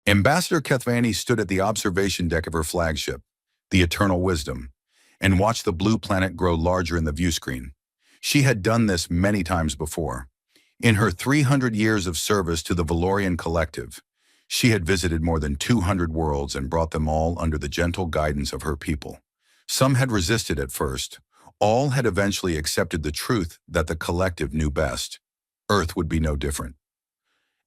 Ambassador Kethvani stood at the observation deck of her flagship, the Eternal Wisdom, and watched the blue planet grow larger in the view screen. She had done this many times before. In her 300 years of service to the Valorian Collective, she had visited more than 200 worlds and brought them all under the gentle guidance of her people. Some had resisted at first. All had eventually accepted the truth that the Collective knew best. Earth would be no different.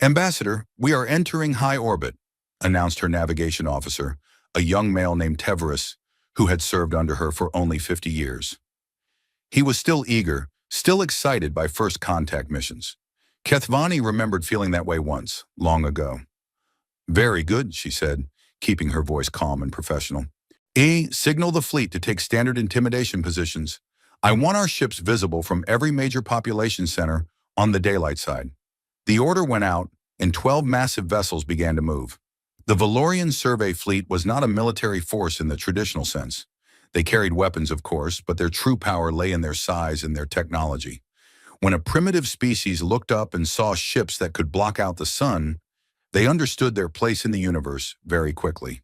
"Ambassador, we are entering high orbit," announced her navigation officer, a young male named Teverus, who had served under her for only 50 years. He was still eager, still excited by first contact missions. Kethvani remembered feeling that way once, long ago. "Very good," she said, keeping her voice calm and professional. Signal the fleet to take standard intimidation positions. I want our ships visible from every major population center on the daylight side." The order went out, and 12 massive vessels began to move. The Valorian survey fleet was not a military force in the traditional sense. They carried weapons, of course, but their true power lay in their size and their technology. When a primitive species looked up and saw ships that could block out the sun, they understood their place in the universe very quickly.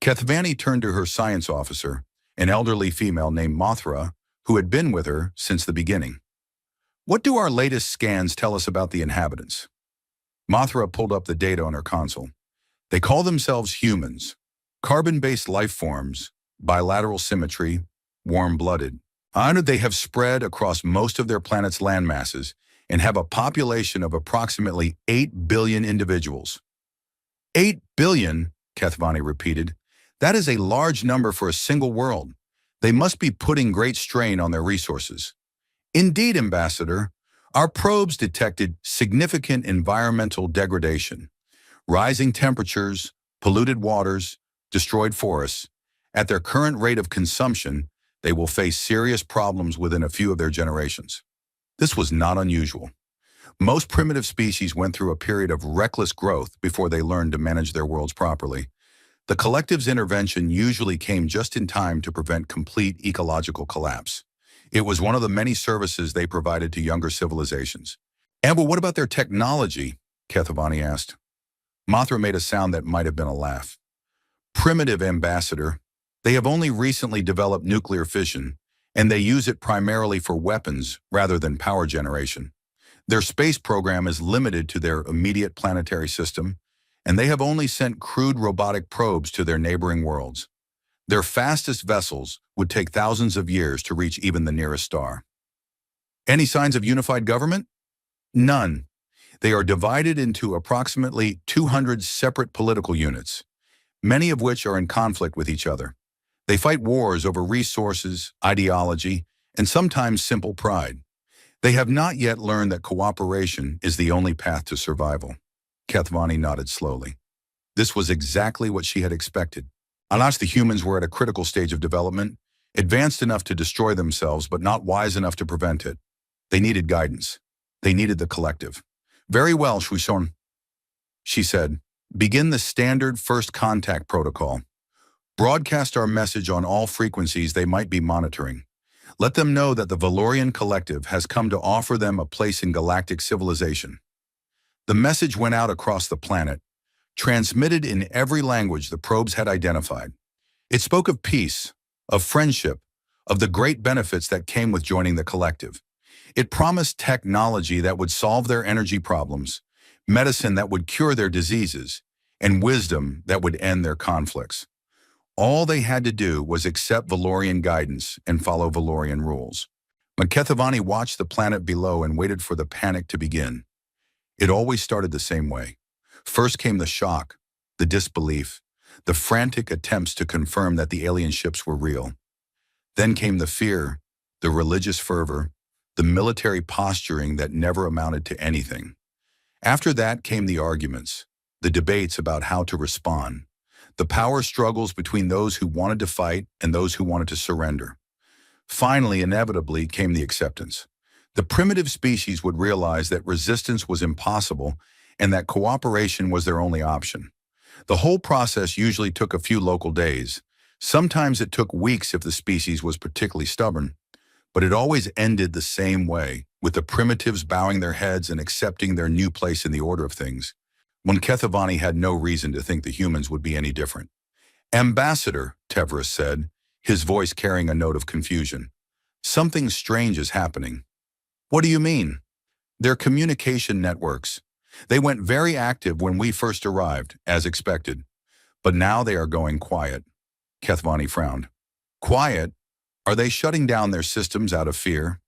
Kethvani turned to her science officer, an elderly female named Mothra, who had been with her since the beginning. "What do our latest scans tell us about the inhabitants?" Mothra pulled up the data on her console. "They call themselves humans, carbon-based life forms, bilateral symmetry, warm-blooded. They have spread across most of their planet's landmasses and have a population of approximately 8 billion individuals." 8 billion, Kethvani repeated. "That is a large number for a single world. They must be putting great strain on their resources." "Indeed, Ambassador, our probes detected significant environmental degradation, rising temperatures, polluted waters, destroyed forests. At their current rate of consumption, they will face serious problems within a few of their generations." This was not unusual. Most primitive species went through a period of reckless growth before they learned to manage their worlds properly. The Collective's intervention usually came just in time to prevent complete ecological collapse. It was one of the many services they provided to younger civilizations. "And what about their technology?" Kethvani asked. Mothra made a sound that might have been a laugh. "Primitive, Ambassador. They have only recently developed nuclear fission, and they use it primarily for weapons rather than power generation. Their space program is limited to their immediate planetary system, and they have only sent crude robotic probes to their neighboring worlds. Their fastest vessels would take thousands of years to reach even the nearest star." "Any signs of unified government?" "None. They are divided into approximately 200 separate political units, many of which are in conflict with each other. They fight wars over resources, ideology, and sometimes simple pride. They have not yet learned that cooperation is the only path to survival." Kethvani nodded slowly. This was exactly what she had expected. Alas, the humans were at a critical stage of development, advanced enough to destroy themselves, but not wise enough to prevent it. They needed guidance. They needed the Collective. "Very well, Shushon," she said. "Begin the standard first contact protocol. Broadcast our message on all frequencies they might be monitoring. Let them know that the Valorian Collective has come to offer them a place in galactic civilization." The message went out across the planet, transmitted in every language the probes had identified. It spoke of peace, of friendship, of the great benefits that came with joining the Collective. It promised technology that would solve their energy problems, medicine that would cure their diseases, and wisdom that would end their conflicts. All they had to do was accept Valorian guidance and follow Valorian rules. But Kethvani watched the planet below and waited for the panic to begin. It always started the same way. First came the shock, the disbelief, the frantic attempts to confirm that the alien ships were real. Then came the fear, the religious fervor, the military posturing that never amounted to anything. After that came the arguments, the debates about how to respond, the power struggles between those who wanted to fight and those who wanted to surrender. Finally, inevitably, came the acceptance. The primitive species would realize that resistance was impossible and that cooperation was their only option. The whole process usually took a few local days. Sometimes it took weeks if the species was particularly stubborn, but it always ended the same way, with the primitives bowing their heads and accepting their new place in the order of things. when Kethavani had no reason to think the humans would be any different. Ambassador, Tevras said, his voice carrying a note of confusion. Something strange is happening. What do you mean? Their communication networks. They went very active when we first arrived, as expected. But now they are going quiet. Kethavani frowned. Quiet? Are they shutting down their systems out of fear?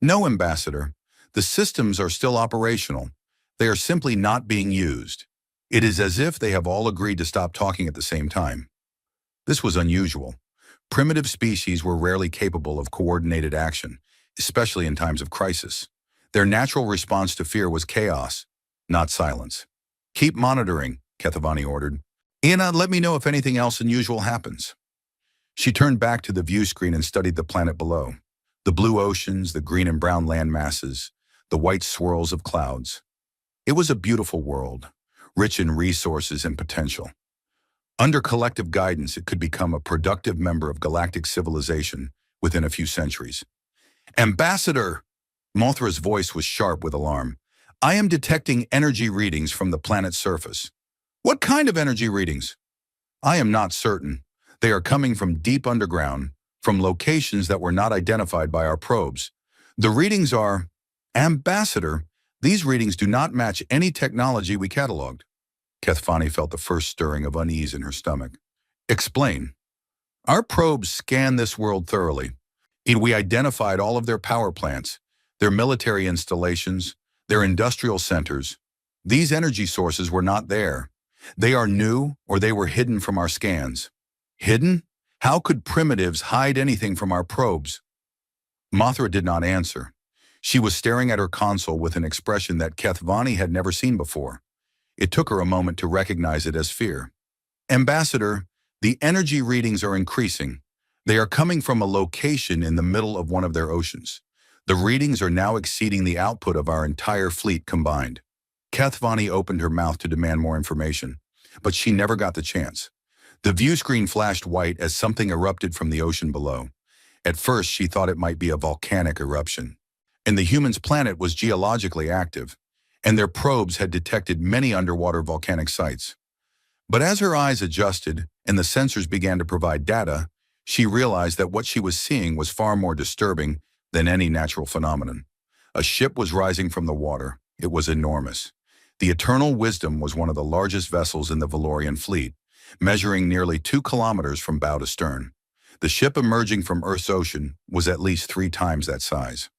No, Ambassador. The systems are still operational. They are simply not being used. It is as if they have all agreed to stop talking at the same time. This was unusual. Primitive species were rarely capable of coordinated action, especially in times of crisis. Their natural response to fear was chaos, not silence. Keep monitoring, Kethavani ordered. Iana, let me know if anything else unusual happens. She turned back to the view screen and studied the planet below. The blue oceans, the green and brown land masses, the white swirls of clouds. It was a beautiful world, rich in resources and potential. Under collective guidance, it could become a productive member of galactic civilization within a few centuries. Ambassador! Mothra's voice was sharp with alarm. I am detecting energy readings from the planet's surface. What kind of energy readings? I am not certain. They are coming from deep underground, from locations that were not identified by our probes. The readings are... Ambassador, these readings do not match any technology we cataloged. Kethavani felt the first stirring of unease in her stomach. Explain. Our probes scanned this world thoroughly. We identified all of their power plants, their military installations, their industrial centers. These energy sources were not there. They are new, or they were hidden from our scans. Hidden? How could primitives hide anything from our probes? Mothra did not answer. She was staring at her console with an expression that Kethavani had never seen before. It took her a moment to recognize it as fear. Ambassador, the energy readings are increasing. They are coming from a location in the middle of one of their oceans. The readings are now exceeding the output of our entire fleet combined. Kethavani opened her mouth to demand more information, but she never got the chance. The view screen flashed white as something erupted from the ocean below. At first, she thought it might be a volcanic eruption. And the humans' planet was geologically active, and their probes had detected many underwater volcanic sites. But as her eyes adjusted and the sensors began to provide data, she realized that what she was seeing was far more disturbing than any natural phenomenon. A ship was rising from the water. It was enormous. The Eternal Wisdom was one of the largest vessels in the Valorian fleet, measuring nearly 2 kilometers from bow to stern. The ship emerging from Earth's ocean was at least 3 times that size.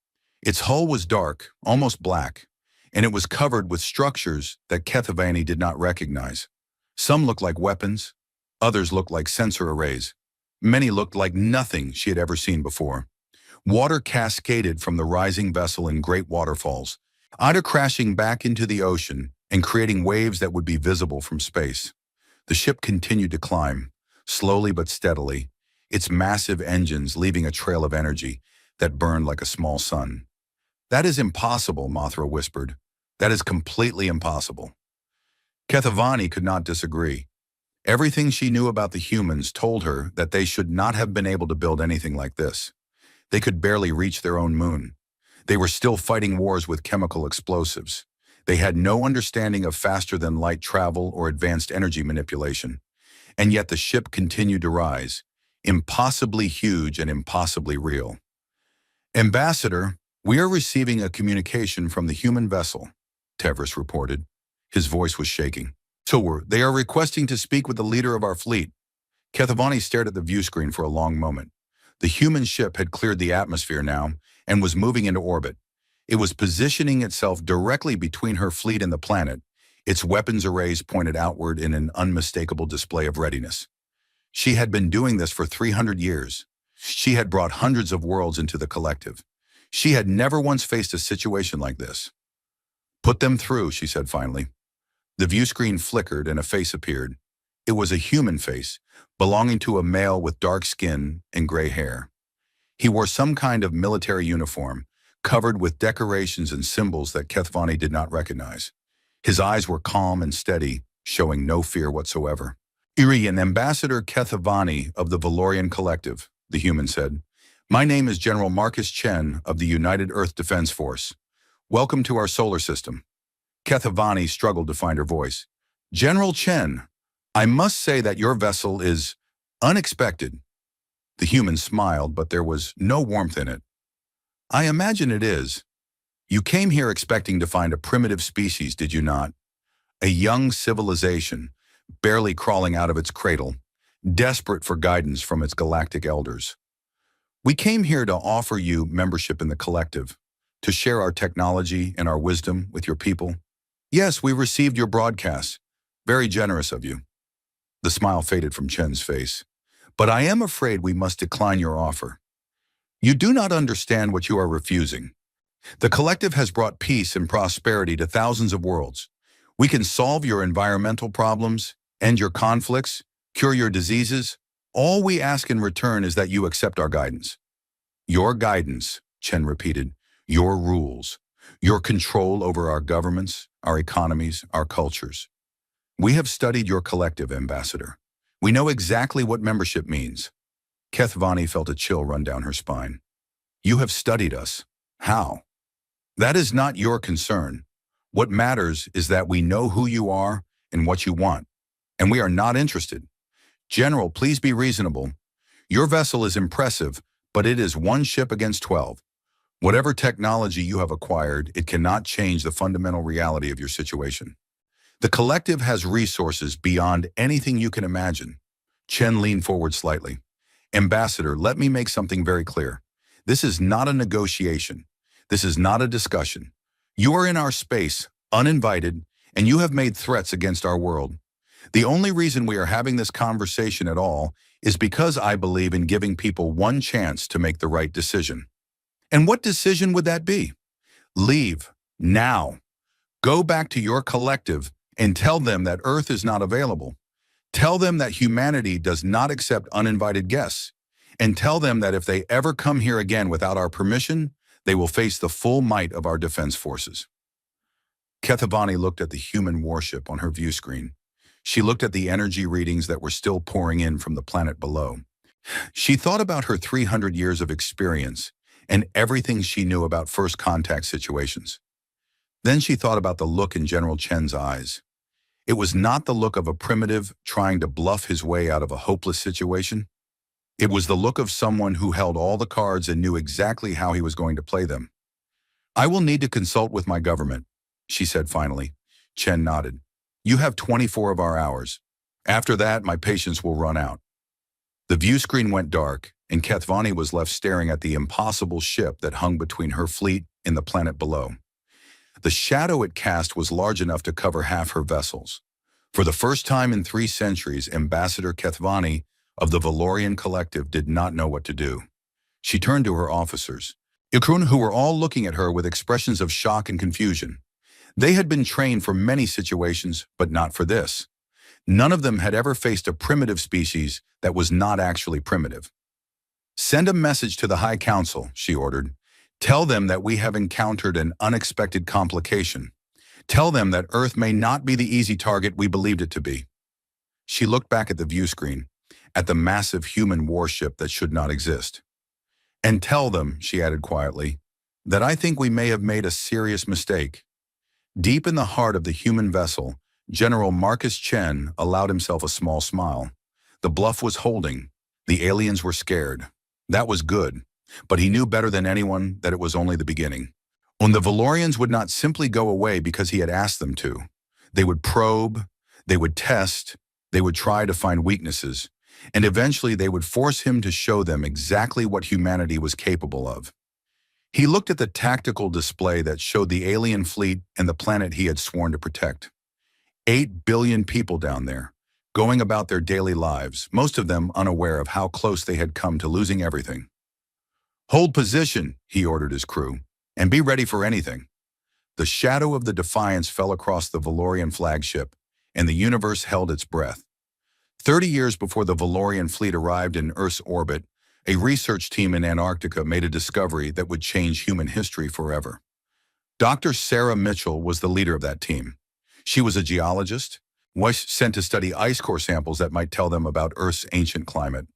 Its hull was dark, almost black, and it was covered with structures that Kethavani did not recognize. Some looked like weapons, others looked like sensor arrays. Many looked like nothing she had ever seen before. Water cascaded from the rising vessel in great waterfalls, either crashing back into the ocean and creating waves that would be visible from space. The ship continued to climb, slowly but steadily, its massive engines leaving a trail of energy that burned like a small sun. That is impossible, Mothra whispered. That is completely impossible. Kethavani could not disagree. Everything she knew about the humans told her that they should not have been able to build anything like this. They could barely reach their own moon. They were still fighting wars with chemical explosives. They had no understanding of faster-than-light travel or advanced energy manipulation. And yet the ship continued to rise, impossibly huge and impossibly real. Ambassador, we are receiving a communication from the human vessel, Tevras reported. His voice was shaking. They are requesting to speak with the leader of our fleet. Kethavani stared at the view screen for a long moment. The human ship had cleared the atmosphere now and was moving into orbit. It was positioning itself directly between her fleet and the planet, its weapons arrays pointed outward in an unmistakable display of readiness. She had been doing this for 300 years. She had brought hundreds of worlds into the collective. She had never once faced a situation like this. Put them through, she said finally. The view screen flickered and a face appeared. It was a human face, belonging to a male with dark skin and gray hair. He wore some kind of military uniform, covered with decorations and symbols that Kethavani did not recognize. His eyes were calm and steady, showing no fear whatsoever. Irian, Ambassador Kethavani of the Valorian Collective, the human said. My name is General Marcus Chen of the United Earth Defense Force. Welcome to our solar system. Kethavani struggled to find her voice. General Chen, I must say that your vessel is unexpected. The human smiled, but there was no warmth in it. I imagine it is. You came here expecting to find a primitive species, did you not? A young civilization, barely crawling out of its cradle, desperate for guidance from its galactic elders. We came here to offer you membership in the collective, to share our technology and our wisdom with your people. Yes, we received your broadcast. Very generous of you. The smile faded from Chen's face. But I am afraid we must decline your offer. You do not understand what you are refusing. The collective has brought peace and prosperity to thousands of worlds. We can solve your environmental problems, end your conflicts, cure your diseases. All we ask in return is that you accept our guidance. Your guidance, Chen repeated, your rules, your control over our governments, our economies, our cultures. We have studied your collective, Ambassador. We know exactly what membership means. Kethvani felt a chill run down her spine. You have studied us. How? That is not your concern. What matters is that we know who you are and what you want, and we are not interested. General, please be reasonable. Your vessel is impressive, but it is one ship against 12. Whatever technology you have acquired, it cannot change the fundamental reality of your situation. The collective has resources beyond anything you can imagine. Chen leaned forward slightly. Ambassador, let me make something very clear. This is not a negotiation. This is not a discussion. You are in our space, uninvited, and you have made threats against our world. The only reason we are having this conversation at all is because I believe in giving people one chance to make the right decision. And what decision would that be? Leave, now. Go back to your collective and tell them that Earth is not available. Tell them that humanity does not accept uninvited guests. And tell them that if they ever come here again without our permission, they will face the full might of our defense forces. Kethvani looked at the human warship on her view screen. She looked at the energy readings that were still pouring in from the planet below. She thought about her 300 years of experience and everything she knew about first contact situations. Then she thought about the look in General Chen's eyes. It was not the look of a primitive trying to bluff his way out of a hopeless situation. It was the look of someone who held all the cards and knew exactly how he was going to play them. I will need to consult with my government, she said finally. Chen nodded. You have 24 of our hours. After that, my patience will run out. The view screen went dark, and Kethvani was left staring at the impossible ship that hung between her fleet and the planet below. The shadow it cast was large enough to cover half her vessels. For the first time in 3 centuries, Ambassador Kethvani of the Valorian Collective did not know what to do. She turned to her officers, who were all looking at her with expressions of shock and confusion. They had been trained for many situations, but not for this. None of them had ever faced a primitive species that was not actually primitive. Send a message to the High Council, she ordered. Tell them that we have encountered an unexpected complication. Tell them that Earth may not be the easy target we believed it to be. She looked back at the view screen, at the massive human warship that should not exist. And tell them, she added quietly, that I think we may have made a serious mistake. Deep in the heart of the human vessel, General Marcus Chen allowed himself a small smile. The bluff was holding. The aliens were scared. That was good, but he knew better than anyone that it was only the beginning. The Valorians would not simply go away because he had asked them to. They would probe, they would test, they would try to find weaknesses, and eventually they would force him to show them exactly what humanity was capable of. He looked at the tactical display that showed the alien fleet and the planet he had sworn to protect. 8 billion people down there, going about their daily lives, most of them unaware of how close they had come to losing everything. Hold position, he ordered his crew, and be ready for anything. The shadow of the Defiance fell across the Valorian flagship, and the universe held its breath. 30 years before the Valorian fleet arrived in Earth's orbit, a research team in Antarctica made a discovery that would change human history forever. Dr. Sarah Mitchell was the leader of that team. She was a geologist, was sent to study ice core samples that might tell them about Earth's ancient climate.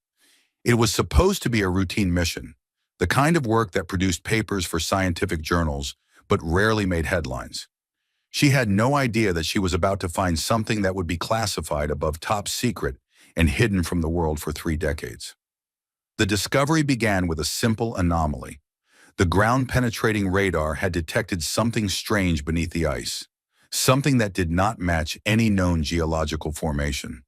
It was supposed to be a routine mission, the kind of work that produced papers for scientific journals, but rarely made headlines. She had no idea that she was about to find something that would be classified above top secret and hidden from the world for 3 decades. The discovery began with a simple anomaly. The ground-penetrating radar had detected something strange beneath the ice, something that did not match any known geological formation.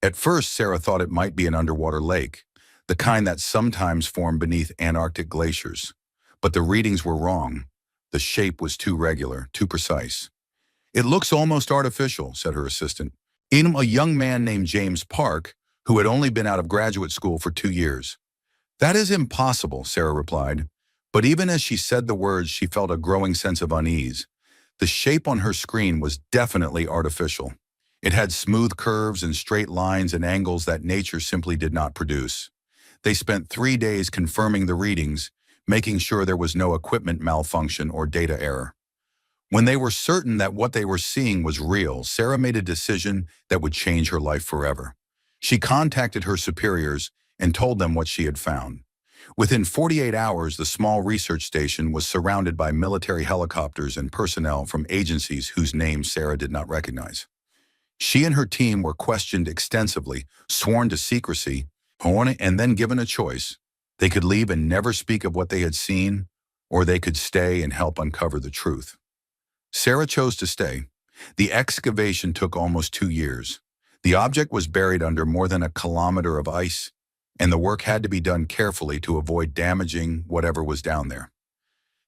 At first, Sarah thought it might be an underwater lake, the kind that sometimes form beneath Antarctic glaciers. But the readings were wrong. The shape was too regular, too precise. "It looks almost artificial," said her assistant, a young man named James Park, who had only been out of graduate school for 2 years. "That is impossible," Sarah replied. But even as she said the words, she felt a growing sense of unease. The shape on her screen was definitely artificial. It had smooth curves and straight lines and angles that nature simply did not produce. They spent 3 days confirming the readings, making sure there was no equipment malfunction or data error. When they were certain that what they were seeing was real, Sarah made a decision that would change her life forever. She contacted her superiors and told them what she had found. Within 48 hours, the small research station was surrounded by military helicopters and personnel from agencies whose names Sarah did not recognize. She and her team were questioned extensively, sworn to secrecy, and then given a choice. They could leave and never speak of what they had seen, or they could stay and help uncover the truth. Sarah chose to stay. The excavation took almost 2 years. The object was buried under more than a kilometer of ice, and the work had to be done carefully to avoid damaging whatever was down there.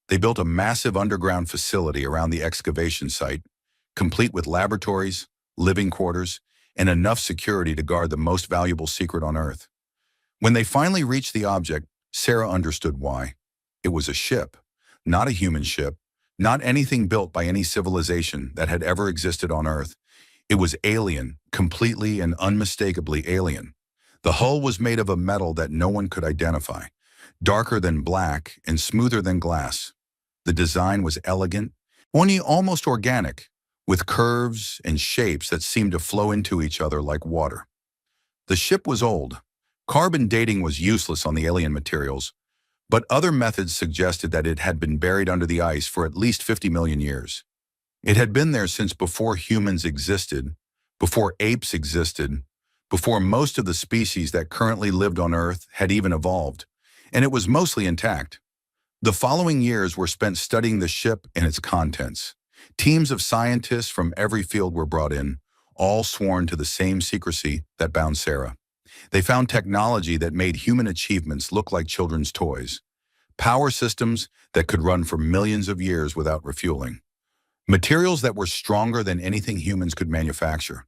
They built a massive underground facility around the excavation site, complete with laboratories, living quarters, and enough security to guard the most valuable secret on Earth. When they finally reached the object, Sarah understood why. It was a ship, not a human ship, not anything built by any civilization that had ever existed on Earth. It was alien, completely and unmistakably alien. The hull was made of a metal that no one could identify, darker than black and smoother than glass. The design was elegant, almost organic, with curves and shapes that seemed to flow into each other like water. The ship was old. Carbon dating was useless on the alien materials, but other methods suggested that it had been buried under the ice for at least 50 million years. It had been there since before humans existed, before apes existed, before most of the species that currently lived on Earth had even evolved, and it was mostly intact. The following years were spent studying the ship and its contents. Teams of scientists from every field were brought in, all sworn to the same secrecy that bound Sarah. They found technology that made human achievements look like children's toys, power systems that could run for millions of years without refueling, materials that were stronger than anything humans could manufacture,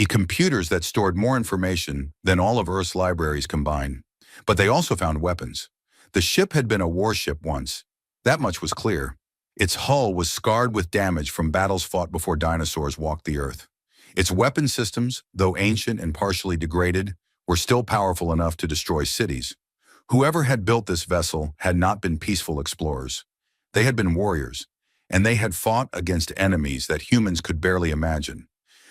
computers that stored more information than all of Earth's libraries combined. But they also found weapons. The ship had been a warship once. That much was clear. Its hull was scarred with damage from battles fought before dinosaurs walked the Earth. Its weapon systems, though ancient and partially degraded, were still powerful enough to destroy cities. Whoever had built this vessel had not been peaceful explorers. They had been warriors, and they had fought against enemies that humans could barely imagine.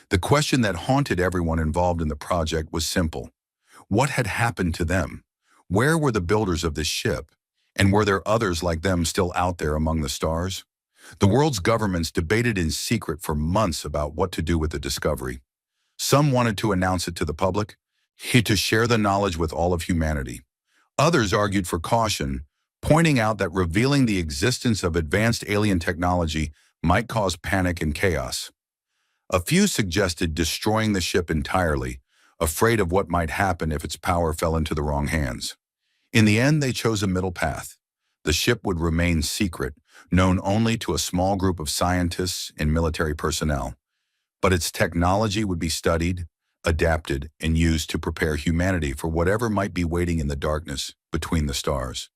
The question that haunted everyone involved in the project was simple. What had happened to them? Where were the builders of this ship? And were there others like them still out there among the stars? The world's governments debated in secret for months about what to do with the discovery. Some wanted to announce it to the public, to share the knowledge with all of humanity. Others argued for caution, pointing out that revealing the existence of advanced alien technology might cause panic and chaos. A few suggested destroying the ship entirely, afraid of what might happen if its power fell into the wrong hands. In the end, they chose a middle path. The ship would remain secret, known only to a small group of scientists and military personnel. But its technology would be studied, adapted, and used to prepare humanity for whatever might be waiting in the darkness between the stars.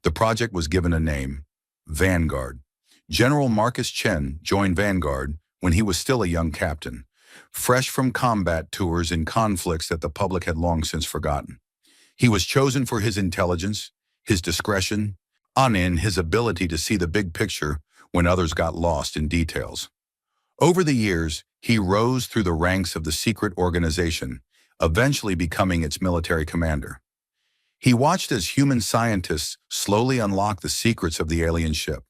The project was given a name, Vanguard. General Marcus Chen joined Vanguard when he was still a young captain, fresh from combat tours and conflicts that the public had long since forgotten. He was chosen for his intelligence, his discretion, and his ability to see the big picture when others got lost in details. Over the years, he rose through the ranks of the secret organization, eventually becoming its military commander. He watched as human scientists slowly unlocked the secrets of the alien ship.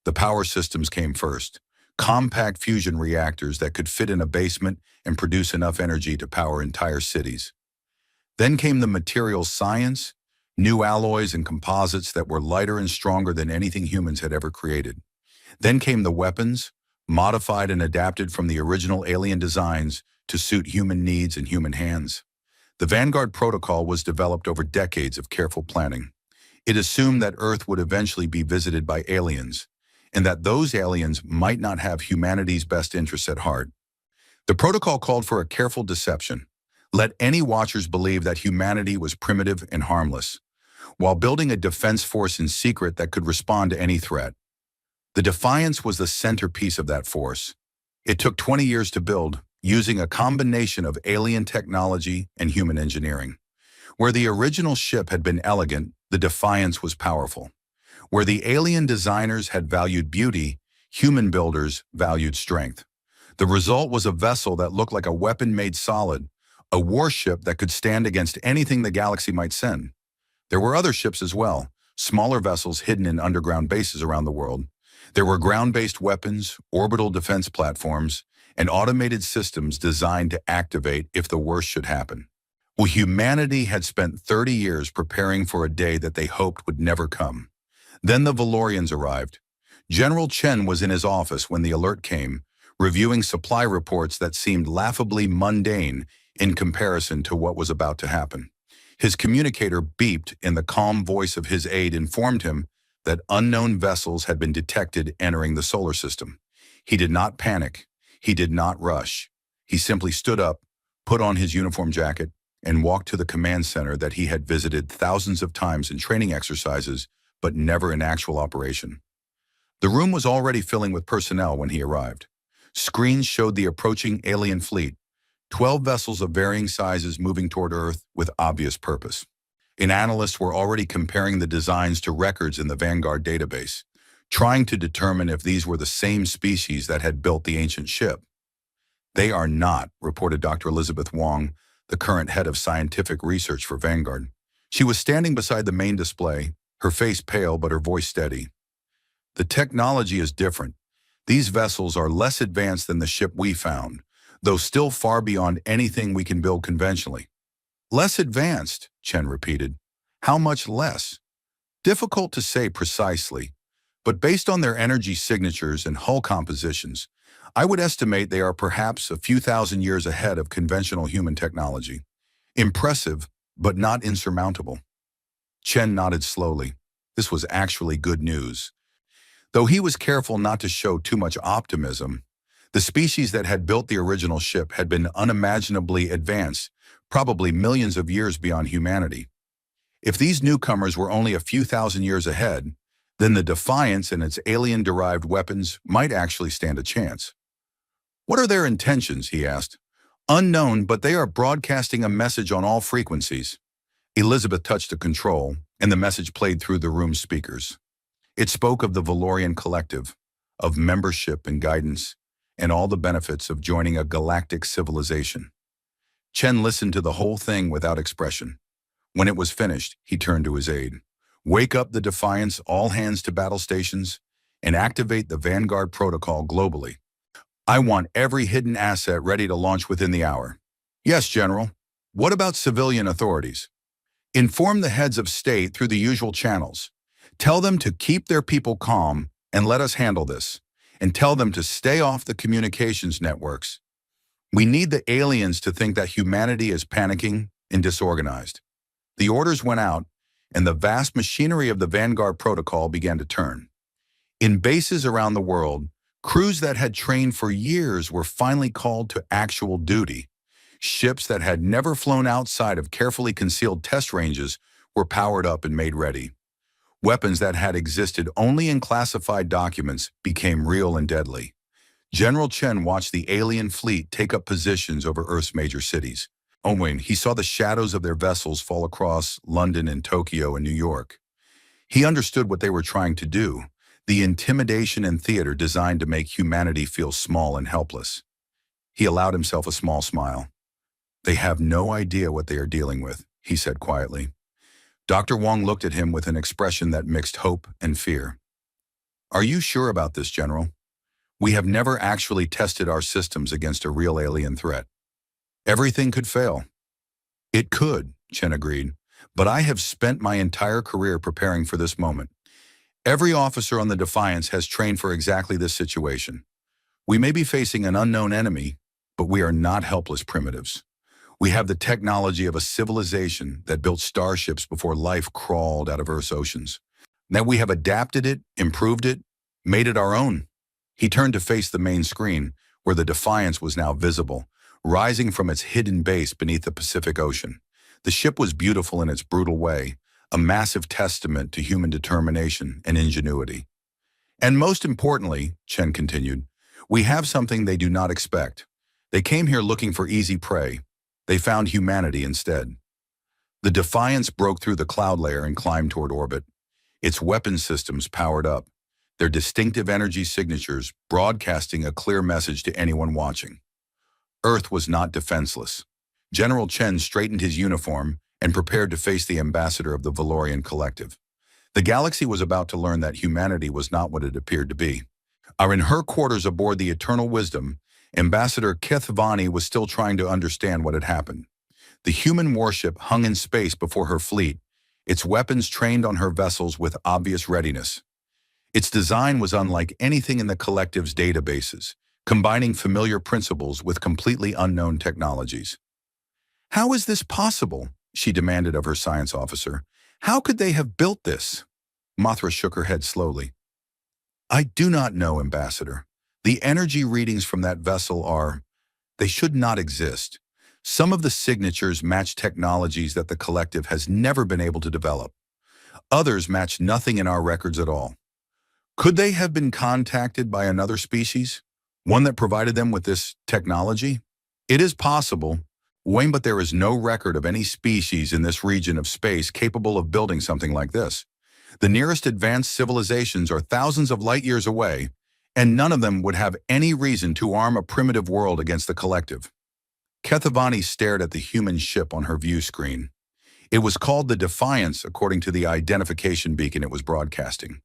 The power systems came first, compact fusion reactors that could fit in a basement and produce enough energy to power entire cities. Then came the materials science, new alloys and composites that were lighter and stronger than anything humans had ever created. Then came the weapons, modified and adapted from the original alien designs to suit human needs and human hands. The Vanguard Protocol was developed over decades of careful planning. It assumed that Earth would eventually be visited by aliens, and that those aliens might not have humanity's best interests at heart. The protocol called for a careful deception. Let any watchers believe that humanity was primitive and harmless, while building a defense force in secret that could respond to any threat. The Defiance was the centerpiece of that force. It took 20 years to build, using a combination of alien technology and human engineering. Where the original ship had been elegant, the Defiance was powerful. Where the alien designers had valued beauty, human builders valued strength. The result was a vessel that looked like a weapon made solid, a warship that could stand against anything the galaxy might send. There were other ships as well, smaller vessels hidden in underground bases around the world. There were ground-based weapons, orbital defense platforms, and automated systems designed to activate if the worst should happen. Well, humanity had spent 30 years preparing for a day that they hoped would never come. Then the Valorians arrived. General Chen was in his office when the alert came, reviewing supply reports that seemed laughably mundane in comparison to what was about to happen. His communicator beeped, and the calm voice of his aide informed him that unknown vessels had been detected entering the solar system. He did not panic. He did not rush. He simply stood up, put on his uniform jacket, and walked to the command center that he had visited thousands of times in training exercises, but never in actual operation. The room was already filling with personnel when he arrived. Screens showed the approaching alien fleet, 12 vessels of varying sizes moving toward Earth with obvious purpose. And analysts were already comparing the designs to records in the Vanguard database, trying to determine if these were the same species that had built the ancient ship. They are not, reported Dr. Elizabeth Wong, the current head of scientific research for Vanguard. She was standing beside the main display, her face pale but her voice steady. The technology is different. These vessels are less advanced than the ship we found, though still far beyond anything we can build conventionally. Less advanced, Chen repeated. How much less? Difficult to say precisely, but based on their energy signatures and hull compositions, I would estimate they are perhaps a few thousand years ahead of conventional human technology. Impressive, but not insurmountable. Chen nodded slowly. This was actually good news. Though he was careful not to show too much optimism, the species that had built the original ship had been unimaginably advanced, probably millions of years beyond humanity. If these newcomers were only a few thousand years ahead, then the Defiance and its alien-derived weapons might actually stand a chance. What are their intentions, he asked. Unknown, but they are broadcasting a message on all frequencies. Elizabeth touched a control, and the message played through the room's speakers. It spoke of the Valorian Collective, of membership and guidance, and all the benefits of joining a galactic civilization. Chen listened to the whole thing without expression. When it was finished, he turned to his aide. Wake up the Defiance, all hands to battle stations, and activate the Vanguard Protocol globally. I want every hidden asset ready to launch within the hour. Yes, General. What about civilian authorities? Inform the heads of state through the usual channels. Tell them to keep their people calm and let us handle this. And tell them to stay off the communications networks. We need the aliens to think that humanity is panicking and disorganized. The orders went out, and the vast machinery of the Vanguard Protocol began to turn. In bases around the world, crews that had trained for years were finally called to actual duty. Ships that had never flown outside of carefully concealed test ranges were powered up and made ready. Weapons that had existed only in classified documents became real and deadly. General Chen watched the alien fleet take up positions over Earth's major cities. When he saw the shadows of their vessels fall across London and Tokyo and New York. He understood what they were trying to do, the intimidation in theater designed to make humanity feel small and helpless. He allowed himself a small smile. They have no idea what they are dealing with, he said quietly. Dr. Wong looked at him with an expression that mixed hope and fear. Are you sure about this, General? We have never actually tested our systems against a real alien threat. Everything could fail. It could, Chen agreed, but I have spent my entire career preparing for this moment. Every officer on the Defiance has trained for exactly this situation. We may be facing an unknown enemy, but we are not helpless primitives. We have the technology of a civilization that built starships before life crawled out of Earth's oceans. Now we have adapted it, improved it, made it our own. He turned to face the main screen, where the Defiance was now visible, rising from its hidden base beneath the Pacific Ocean. The ship was beautiful in its brutal way, a massive testament to human determination and ingenuity. And most importantly, Chen continued, we have something they do not expect. They came here looking for easy prey. They found humanity instead. The Defiance broke through the cloud layer and climbed toward orbit. Its weapon systems powered up, their distinctive energy signatures broadcasting a clear message to anyone watching. Earth was not defenseless. General Chen straightened his uniform and prepared to face the ambassador of the Valorian Collective. The galaxy was about to learn that humanity was not what it appeared to be. In her quarters aboard the Eternal Wisdom, Ambassador Kethvani was still trying to understand what had happened. The human warship hung in space before her fleet, its weapons trained on her vessels with obvious readiness. Its design was unlike anything in the Collective's databases, combining familiar principles with completely unknown technologies. How is this possible? She demanded of her science officer. How could they have built this? Mothra shook her head slowly. I do not know, Ambassador. The energy readings from that vessel they should not exist. Some of the signatures match technologies that the Collective has never been able to develop. Others match nothing in our records at all. Could they have been contacted by another species? One that provided them with this technology? It is possible, Wayne, but there is no record of any species in this region of space capable of building something like this. The nearest advanced civilizations are thousands of light years away, and none of them would have any reason to arm a primitive world against the Collective. Kethvani stared at the human ship on her view screen. It was called the Defiance according to the identification beacon it was broadcasting.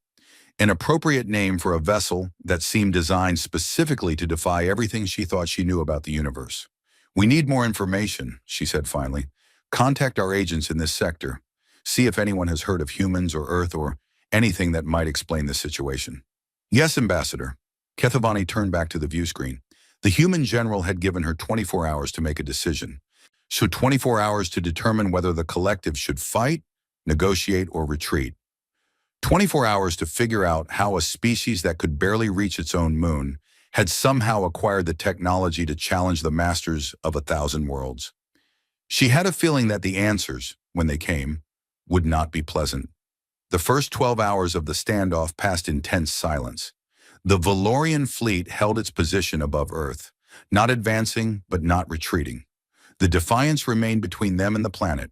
An appropriate name for a vessel that seemed designed specifically to defy everything she thought she knew about the universe. We need more information, she said finally. Contact our agents in this sector. See if anyone has heard of humans or Earth or anything that might explain this situation. Yes, Ambassador. Kethvani turned back to the view screen. The human general had given her 24 hours to make a decision. So 24 hours to determine whether the Collective should fight, negotiate, or retreat. 24 hours to figure out how a species that could barely reach its own moon had somehow acquired the technology to challenge the masters of 1,000 worlds. She had a feeling that the answers, when they came, would not be pleasant. The first 12 hours of the standoff passed in tense silence. The Valorian fleet held its position above Earth, not advancing but not retreating. The Defiance remained between them and the planet,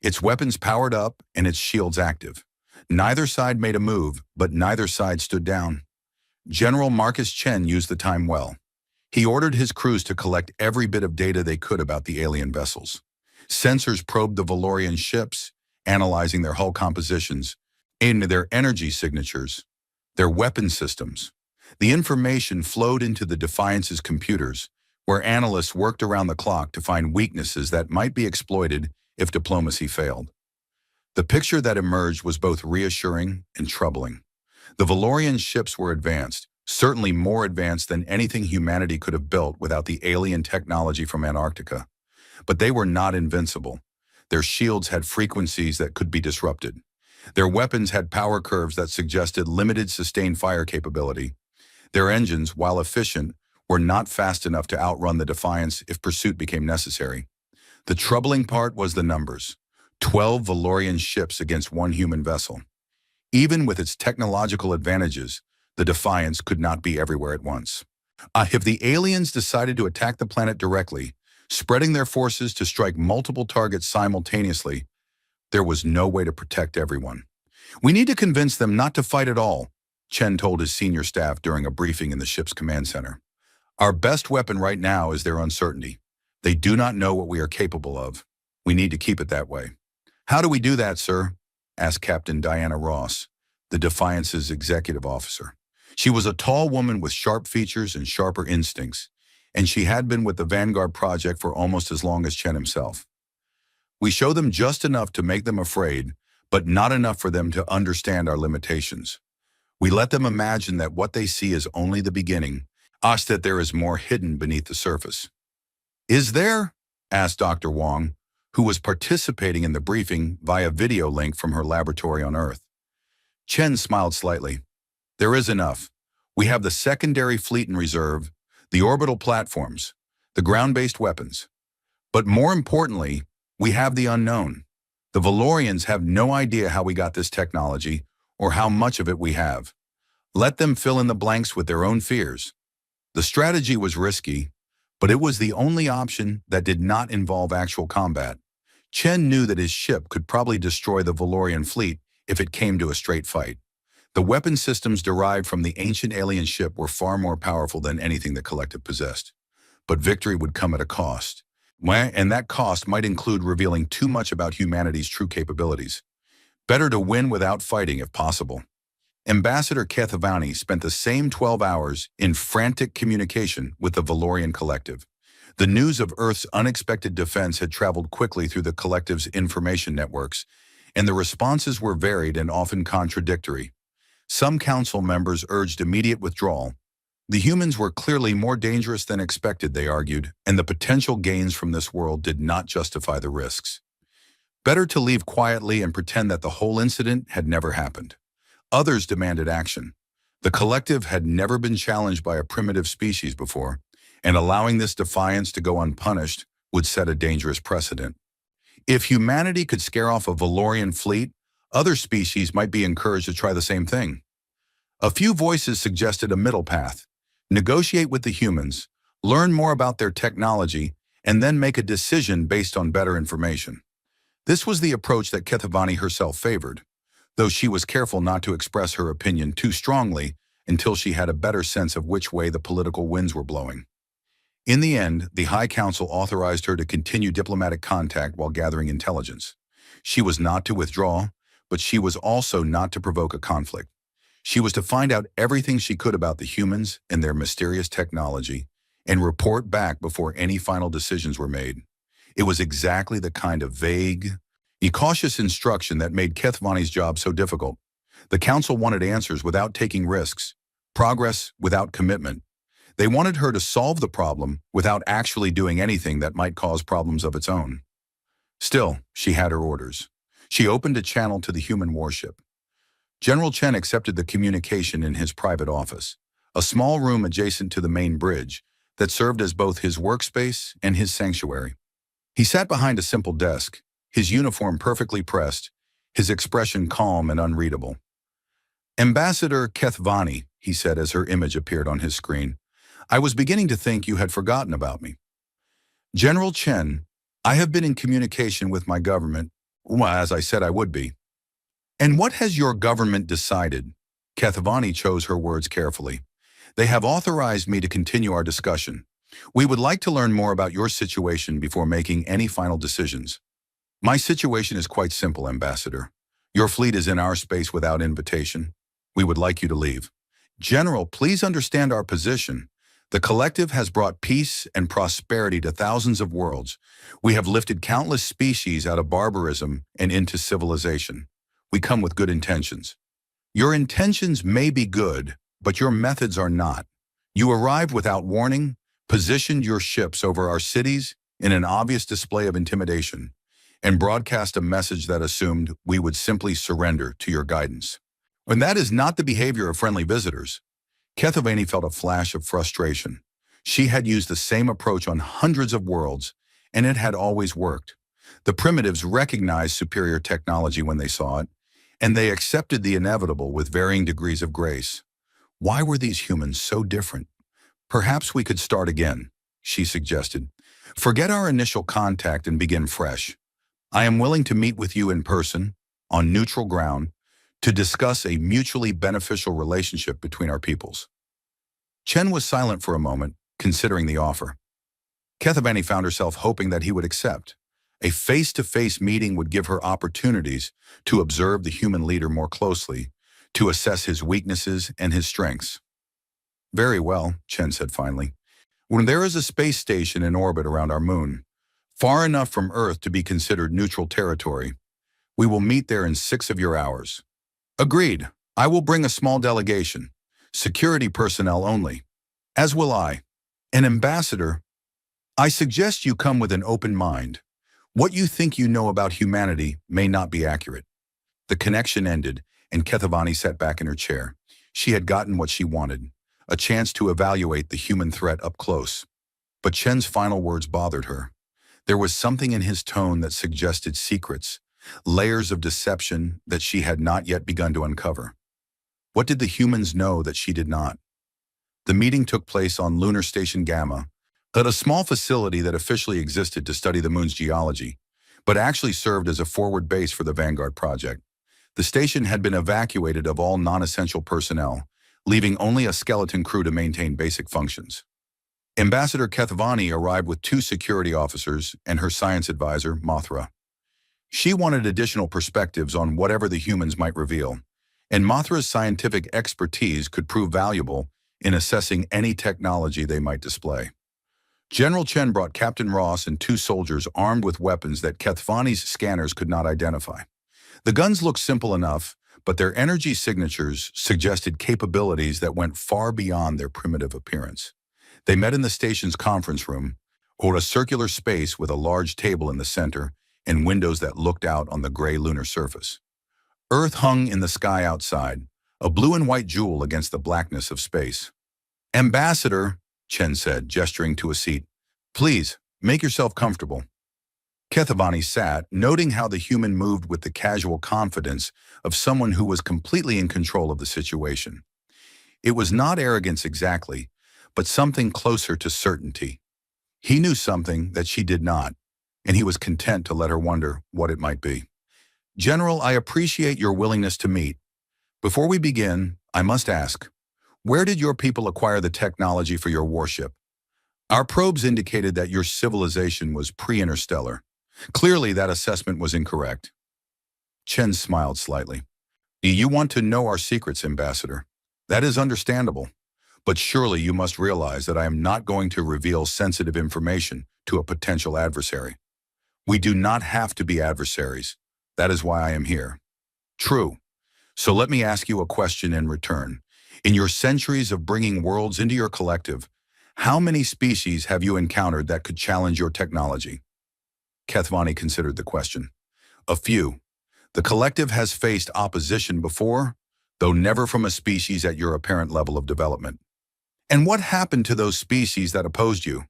its weapons powered up and its shields active. Neither side made a move, but neither side stood down. General Marcus Chen used the time well. He ordered his crews to collect every bit of data they could about the alien vessels. Sensors probed the Valorian ships, analyzing their hull compositions, and their energy signatures, their weapon systems. The information flowed into the Defiance's computers, where analysts worked around the clock to find weaknesses that might be exploited if diplomacy failed. The picture that emerged was both reassuring and troubling. The Valorian ships were advanced, certainly more advanced than anything humanity could have built without the alien technology from Antarctica. But they were not invincible. Their shields had frequencies that could be disrupted. Their weapons had power curves that suggested limited sustained fire capability. Their engines, while efficient, were not fast enough to outrun the Defiance if pursuit became necessary. The troubling part was the numbers. 12 Valorian ships against one human vessel. Even with its technological advantages, the Defiance could not be everywhere at once. If the aliens decided to attack the planet directly, spreading their forces to strike multiple targets simultaneously, there was no way to protect everyone. We need to convince them not to fight at all, Chen told his senior staff during a briefing in the ship's command center. Our best weapon right now is their uncertainty. They do not know what we are capable of. We need to keep it that way. How do we do that, sir? Asked Captain Diana Ross, the Defiance's executive officer. She was a tall woman with sharp features and sharper instincts, and she had been with the Vanguard project for almost as long as Chen himself. We show them just enough to make them afraid, but not enough for them to understand our limitations. We let them imagine that what they see is only the beginning, us that there is more hidden beneath the surface. Is there? Asked Dr. Wong, who was participating in the briefing via video link from her laboratory on Earth. Chen smiled slightly. There is enough. We have the secondary fleet in reserve, the orbital platforms, the ground-based weapons. But more importantly, we have the unknown. The Valorians have no idea how we got this technology or how much of it we have. Let them fill in the blanks with their own fears. The strategy was risky, but it was the only option that did not involve actual combat. Chen knew that his ship could probably destroy the Valorian fleet if it came to a straight fight. The weapon systems derived from the ancient alien ship were far more powerful than anything the Collective possessed. But victory would come at a cost. And that cost might include revealing too much about humanity's true capabilities. Better to win without fighting if possible. Ambassador Kethavani spent the same 12 hours in frantic communication with the Valorian Collective. The news of Earth's unexpected defense had traveled quickly through the Collective's information networks, and the responses were varied and often contradictory. Some council members urged immediate withdrawal. The humans were clearly more dangerous than expected, they argued, and the potential gains from this world did not justify the risks. Better to leave quietly and pretend that the whole incident had never happened. Others demanded action. The Collective had never been challenged by a primitive species before, and allowing this defiance to go unpunished would set a dangerous precedent. If humanity could scare off a Valorian fleet, other species might be encouraged to try the same thing. A few voices suggested a middle path. Negotiate with the humans, learn more about their technology, and then make a decision based on better information. This was the approach that Kethavani herself favored, though she was careful not to express her opinion too strongly until she had a better sense of which way the political winds were blowing. In the end, the High Council authorized her to continue diplomatic contact while gathering intelligence. She was not to withdraw, but she was also not to provoke a conflict. She was to find out everything she could about the humans and their mysterious technology and report back before any final decisions were made. It was exactly the kind of vague, cautious instruction that made Kethavani's job so difficult. The council wanted answers without taking risks, progress without commitment. They wanted her to solve the problem without actually doing anything that might cause problems of its own. Still, she had her orders. She opened a channel to the human warship. General Chen accepted the communication in his private office, a small room adjacent to the main bridge that served as both his workspace and his sanctuary. He sat behind a simple desk, his uniform perfectly pressed, his expression calm and unreadable. Ambassador Kethavani, he said as her image appeared on his screen, I was beginning to think you had forgotten about me. General Chen, I have been in communication with my government, as I said I would be. And what has your government decided? Kethavani chose her words carefully. They have authorized me to continue our discussion. We would like to learn more about your situation before making any final decisions. My situation is quite simple, Ambassador. Your fleet is in our space without invitation. We would like you to leave. General, please understand our position. The Collective has brought peace and prosperity to thousands of worlds. We have lifted countless species out of barbarism and into civilization. We come with good intentions. Your intentions may be good, but your methods are not. You arrived without warning, positioned your ships over our cities in an obvious display of intimidation, and broadcast a message that assumed we would simply surrender to your guidance. When that is not the behavior of friendly visitors. Kethavani felt a flash of frustration. She had used the same approach on hundreds of worlds, and it had always worked. The primitives recognized superior technology when they saw it, and they accepted the inevitable with varying degrees of grace. Why were these humans so different? Perhaps we could start again, she suggested. Forget our initial contact and begin fresh. I am willing to meet with you in person, on neutral ground, to discuss a mutually beneficial relationship between our peoples. Chen was silent for a moment, considering the offer. Kethavani found herself hoping that he would accept. A face-to-face meeting would give her opportunities to observe the human leader more closely, to assess his weaknesses and his strengths. Very well, Chen said finally. When there is a space station in orbit around our moon, far enough from Earth to be considered neutral territory, we will meet there in 6 of your hours. Agreed. I will bring a small delegation. Security personnel only. As will I. An ambassador. I suggest you come with an open mind. What you think you know about humanity may not be accurate. The connection ended, and Kethevani sat back in her chair. She had gotten what she wanted, a chance to evaluate the human threat up close. But Chen's final words bothered her. There was something in his tone that suggested secrets, layers of deception that she had not yet begun to uncover. What did the humans know that she did not? The meeting took place on Lunar Station Gamma, at a small facility that officially existed to study the moon's geology, but actually served as a forward base for the Vanguard project. The station had been evacuated of all non-essential personnel, leaving only a skeleton crew to maintain basic functions. Ambassador Kethvani arrived with 2 security officers and her science advisor, Mothra. She wanted additional perspectives on whatever the humans might reveal, and Mothra's scientific expertise could prove valuable in assessing any technology they might display. General Chen brought Captain Ross and 2 soldiers armed with weapons that Kethvani's scanners could not identify. The guns looked simple enough, but their energy signatures suggested capabilities that went far beyond their primitive appearance. They met in the station's conference room, or a circular space with a large table in the center and windows that looked out on the gray lunar surface. Earth hung in the sky outside, a blue and white jewel against the blackness of space. "Ambassador," Chen said, gesturing to a seat, "please, make yourself comfortable." Kethevani sat, noting how the human moved with the casual confidence of someone who was completely in control of the situation. It was not arrogance exactly, but something closer to certainty. He knew something that she did not, and he was content to let her wonder what it might be. "General, I appreciate your willingness to meet. Before we begin, I must ask, where did your people acquire the technology for your warship? Our probes indicated that your civilization was pre-interstellar. Clearly, that assessment was incorrect." Chen smiled slightly. "Do you want to know our secrets, Ambassador? That is understandable. But surely you must realize that I am not going to reveal sensitive information to a potential adversary. We do not have to be adversaries. That is why I am here." "True. So let me ask you a question in return. In your centuries of bringing worlds into your collective, how many species have you encountered that could challenge your technology?" Kethvani considered the question. "A few. The collective has faced opposition before, though never from a species at your apparent level of development." "And what happened to those species that opposed you?"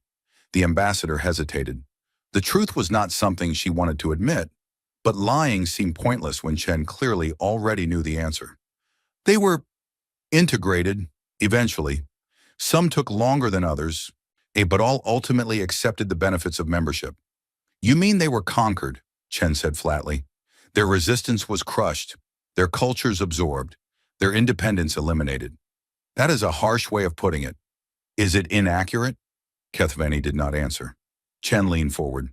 The ambassador hesitated. The truth was not something she wanted to admit, but lying seemed pointless when Chen clearly already knew the answer. "They were integrated, eventually. Some took longer than others, but all ultimately accepted the benefits of membership." "You mean they were conquered?" Chen said flatly. "Their resistance was crushed, their cultures absorbed, their independence eliminated." "That is a harsh way of putting it. Is it inaccurate?" Kethvani did not answer. Chen leaned forward.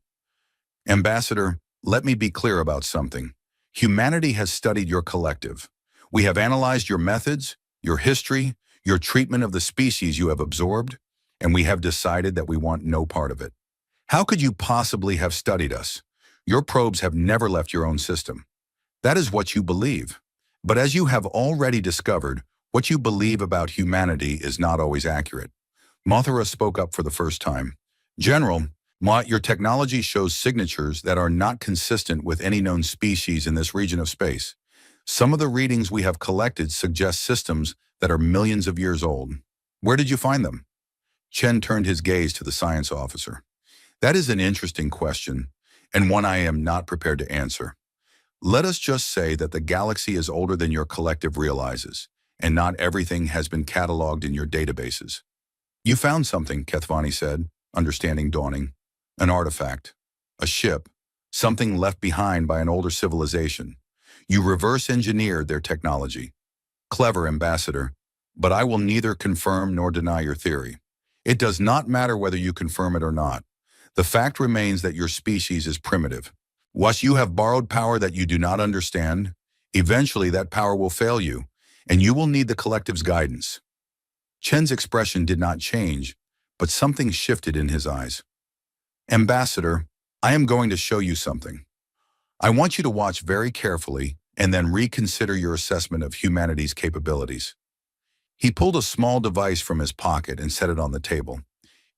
"Ambassador, let me be clear about something. Humanity has studied your collective. We have analyzed your methods, your history, your treatment of the species you have absorbed, and we have decided that we want no part of it. How could you possibly have studied us? Your probes have never left your own system. That is what you believe. But as you have already discovered, what you believe about humanity is not always accurate." Mothra spoke up for the first time. "General, your technology shows signatures that are not consistent with any known species in this region of space. Some of the readings we have collected suggest systems that are millions of years old. Where did you find them?" Chen turned his gaze to the science officer. "That is an interesting question, and one I am not prepared to answer. Let us just say that the galaxy is older than your collective realizes, and not everything has been cataloged in your databases." "You found something," Kethvani said, understanding dawning. "An artifact. A ship. Something left behind by an older civilization. You reverse-engineered their technology. Clever, Ambassador, but I will neither confirm nor deny your theory. It does not matter whether you confirm it or not. The fact remains that your species is primitive. Once you have borrowed power that you do not understand, eventually that power will fail you, and you will need the collective's guidance." Chen's expression did not change, but something shifted in his eyes. Ambassador, I am going to show you something. I want you to watch very carefully and then reconsider your assessment of humanity's capabilities. He pulled a small device from his pocket and set it on the table.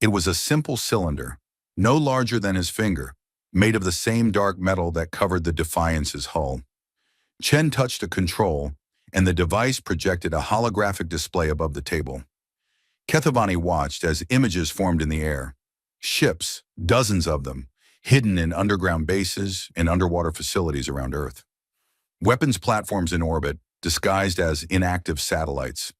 It was a simple cylinder, no larger than his finger, made of the same dark metal that covered the Defiance's hull. Chen touched a control, and the device projected a holographic display above the table. Kethevani watched as images formed in the air. Ships, dozens of them, hidden in underground bases and underwater facilities around Earth. Weapons platforms in orbit, disguised as inactive satellites.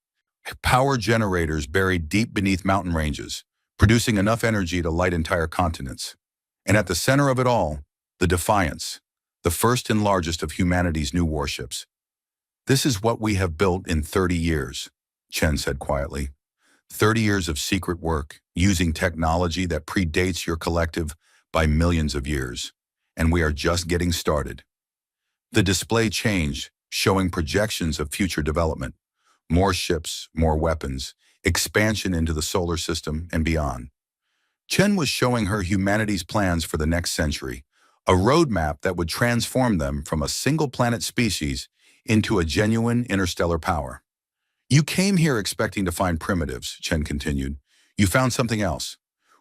Power generators buried deep beneath mountain ranges, producing enough energy to light entire continents. And at the center of it all, the Defiance, the first and largest of humanity's new warships. This is what we have built in 30 years, Chen said quietly. 30 years of secret work, using technology that predates your collective by millions of years. And we are just getting started. The display changed, showing projections of future development. More ships, more weapons, expansion into the solar system and beyond. Chen was showing her humanity's plans for the next century, a roadmap that would transform them from a single-planet species into a genuine interstellar power. You came here expecting to find primitives, Chen continued. You found something else.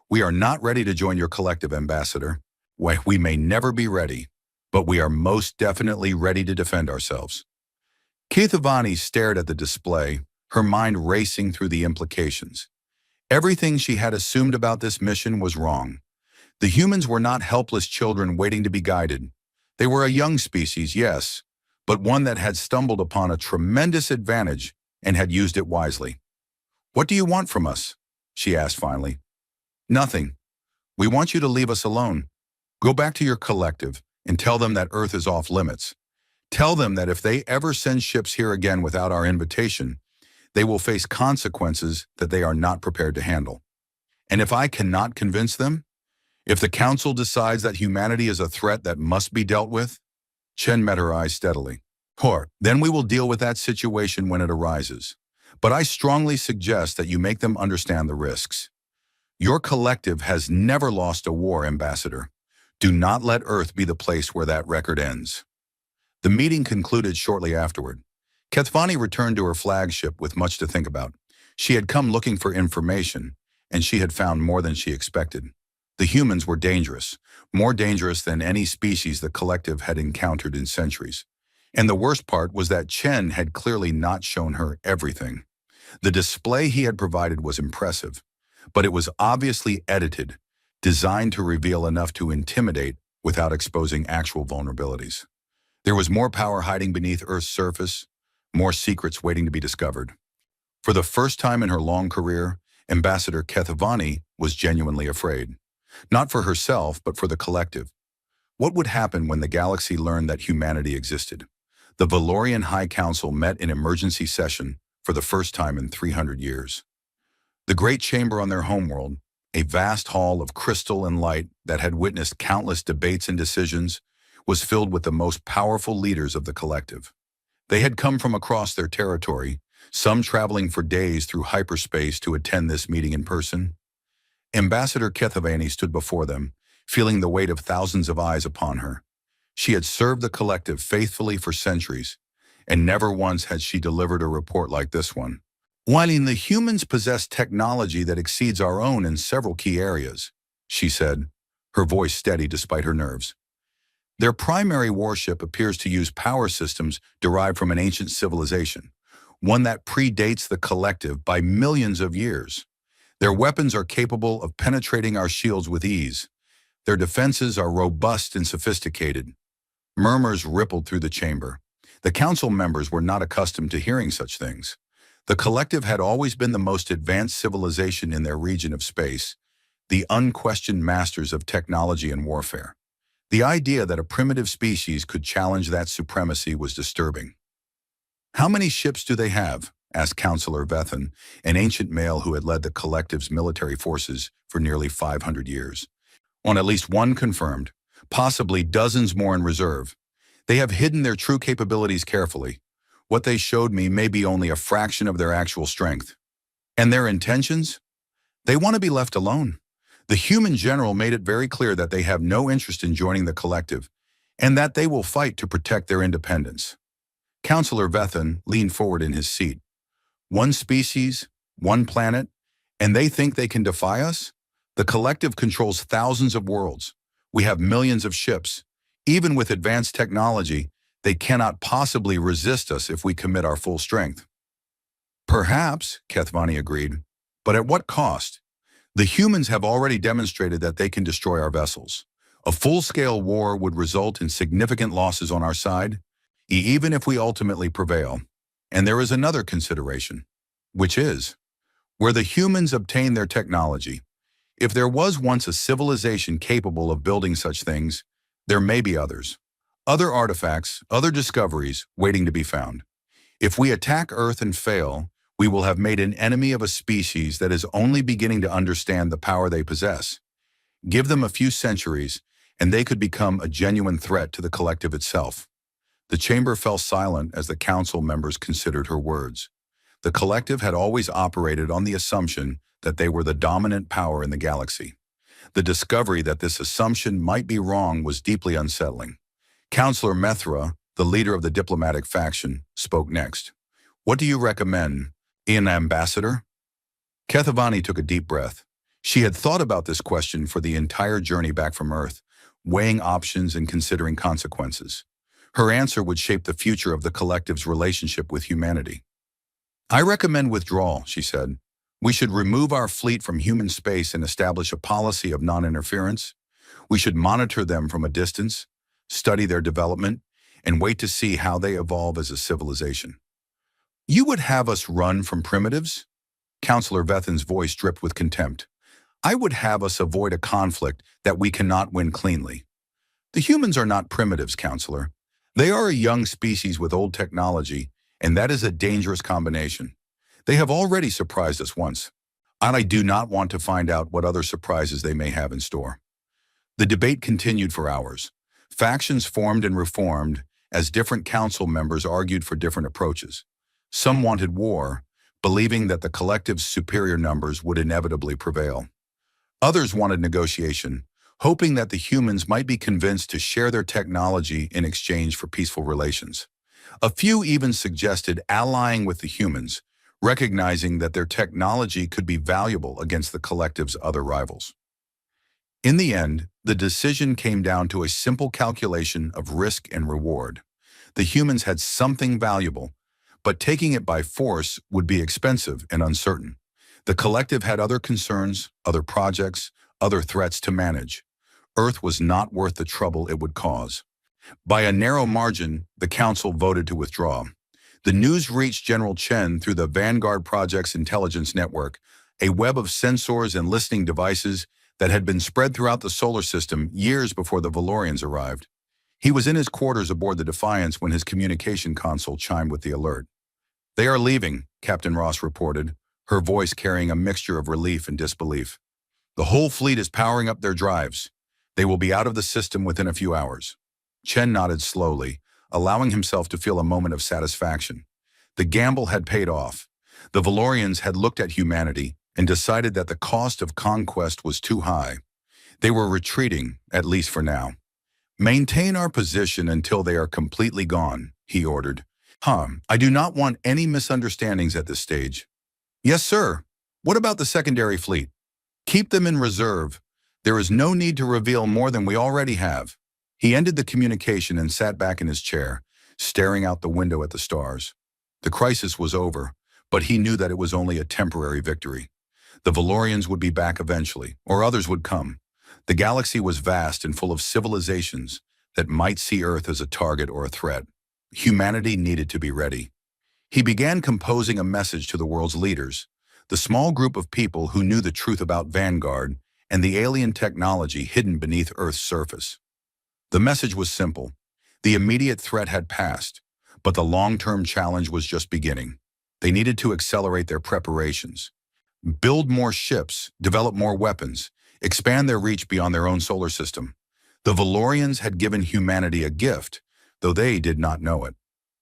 We are not ready to join your collective, Ambassador. We may never be ready, but we are most definitely ready to defend ourselves. Kethevani stared at the display, her mind racing through the implications. Everything she had assumed about this mission was wrong. The humans were not helpless children waiting to be guided. They were a young species, yes, but one that had stumbled upon a tremendous advantage and had used it wisely. What do you want from us? She asked finally. Nothing. We want you to leave us alone. Go back to your collective and tell them that Earth is off limits. Tell them that if they ever send ships here again without our invitation, they will face consequences that they are not prepared to handle. And if I cannot convince them, if the Council decides that humanity is a threat that must be dealt with, Chen met her eyes steadily. Then we will deal with that situation when it arises. But I strongly suggest that you make them understand the risks. Your collective has never lost a war, Ambassador. Do not let Earth be the place where that record ends. The meeting concluded shortly afterward. Kethevani returned to her flagship with much to think about. She had come looking for information, and she had found more than she expected. The humans were dangerous, more dangerous than any species the collective had encountered in centuries. And the worst part was that Chen had clearly not shown her everything. The display he had provided was impressive, but it was obviously edited, designed to reveal enough to intimidate without exposing actual vulnerabilities. There was more power hiding beneath Earth's surface, more secrets waiting to be discovered. For the first time in her long career, Ambassador Kethevani was genuinely afraid. Not for herself, but for the collective. What would happen when the galaxy learned that humanity existed? The Valorian High Council met in emergency session for the first time in 300 years. The great chamber on their homeworld, a vast hall of crystal and light that had witnessed countless debates and decisions, was filled with the most powerful leaders of the collective. They had come from across their territory, some traveling for days through hyperspace to attend this meeting in person. Ambassador Kethevani stood before them, feeling the weight of thousands of eyes upon her. She had served the collective faithfully for centuries, and never once had she delivered a report like this one. While the humans possess technology that exceeds our own in several key areas, she said, her voice steady despite her nerves. Their primary warship appears to use power systems derived from an ancient civilization, one that predates the collective by millions of years. Their weapons are capable of penetrating our shields with ease. Their defenses are robust and sophisticated. Murmurs rippled through the chamber. The council members were not accustomed to hearing such things. The collective had always been the most advanced civilization in their region of space, the unquestioned masters of technology and warfare. The idea that a primitive species could challenge that supremacy was disturbing. How many ships do they have? Asked Councillor Vethan, an ancient male who had led the collective's military forces for nearly 500 years. On at least one confirmed, possibly dozens more in reserve. They have hidden their true capabilities carefully. What they showed me may be only a fraction of their actual strength. And their intentions? They want to be left alone. The human general made it very clear that they have no interest in joining the collective and that they will fight to protect their independence. Counselor Vethan leaned forward in his seat. One species, one planet, and they think they can defy us? The collective controls thousands of worlds. We have millions of ships. Even with advanced technology, they cannot possibly resist us if we commit our full strength. Perhaps, Kethvani agreed, but at what cost? The humans have already demonstrated that they can destroy our vessels. A full-scale war would result in significant losses on our side, even if we ultimately prevail. And there is another consideration, which is, where the humans obtain their technology. If there was once a civilization capable of building such things, there may be others. Other artifacts, other discoveries waiting to be found. If we attack Earth and fail, we will have made an enemy of a species that is only beginning to understand the power they possess. Give them a few centuries, and they could become a genuine threat to the collective itself. The chamber fell silent as the council members considered her words. The collective had always operated on the assumption that they were the dominant power in the galaxy. The discovery that this assumption might be wrong was deeply unsettling. Counselor Methra, the leader of the diplomatic faction, spoke next. What do you recommend, an ambassador? Kethvani took a deep breath. She had thought about this question for the entire journey back from Earth, weighing options and considering consequences. Her answer would shape the future of the collective's relationship with humanity. I recommend withdrawal, she said. We should remove our fleet from human space and establish a policy of non-interference. We should monitor them from a distance, study their development, and wait to see how they evolve as a civilization. You would have us run from primitives? Counselor Vethan's voice dripped with contempt. I would have us avoid a conflict that we cannot win cleanly. The humans are not primitives, Counselor. They are a young species with old technology, and that is a dangerous combination. They have already surprised us once, and I do not want to find out what other surprises they may have in store. The debate continued for hours. Factions formed and reformed as different council members argued for different approaches. Some wanted war, believing that the collective's superior numbers would inevitably prevail. Others wanted negotiation, hoping that the humans might be convinced to share their technology in exchange for peaceful relations. A few even suggested allying with the humans, recognizing that their technology could be valuable against the collective's other rivals. In the end, the decision came down to a simple calculation of risk and reward. The humans had something valuable, but taking it by force would be expensive and uncertain. The collective had other concerns, other projects, other threats to manage. Earth was not worth the trouble it would cause. By a narrow margin, the council voted to withdraw. The news reached General Chen through the Vanguard Project's intelligence network, a web of sensors and listening devices that had been spread throughout the solar system years before the Valorians arrived. He was in his quarters aboard the Defiance when his communication console chimed with the alert. They are leaving, Captain Ross reported, her voice carrying a mixture of relief and disbelief. The whole fleet is powering up their drives. They will be out of the system within a few hours. Chen nodded slowly, allowing himself to feel a moment of satisfaction. The gamble had paid off. The Valorians had looked at humanity and decided that the cost of conquest was too high. They were retreating, at least for now. Maintain our position until they are completely gone, he ordered. I do not want any misunderstandings at this stage. Yes, sir. What about the secondary fleet? Keep them in reserve. There is no need to reveal more than we already have. He ended the communication and sat back in his chair, staring out the window at the stars. The crisis was over, but he knew that it was only a temporary victory. The Valorians would be back eventually, or others would come. The galaxy was vast and full of civilizations that might see Earth as a target or a threat. Humanity needed to be ready. He began composing a message to the world's leaders, the small group of people who knew the truth about Vanguard and the alien technology hidden beneath Earth's surface. The message was simple. The immediate threat had passed, but the long-term challenge was just beginning. They needed to accelerate their preparations, build more ships, develop more weapons, expand their reach beyond their own solar system. The Valorians had given humanity a gift, though they did not know it.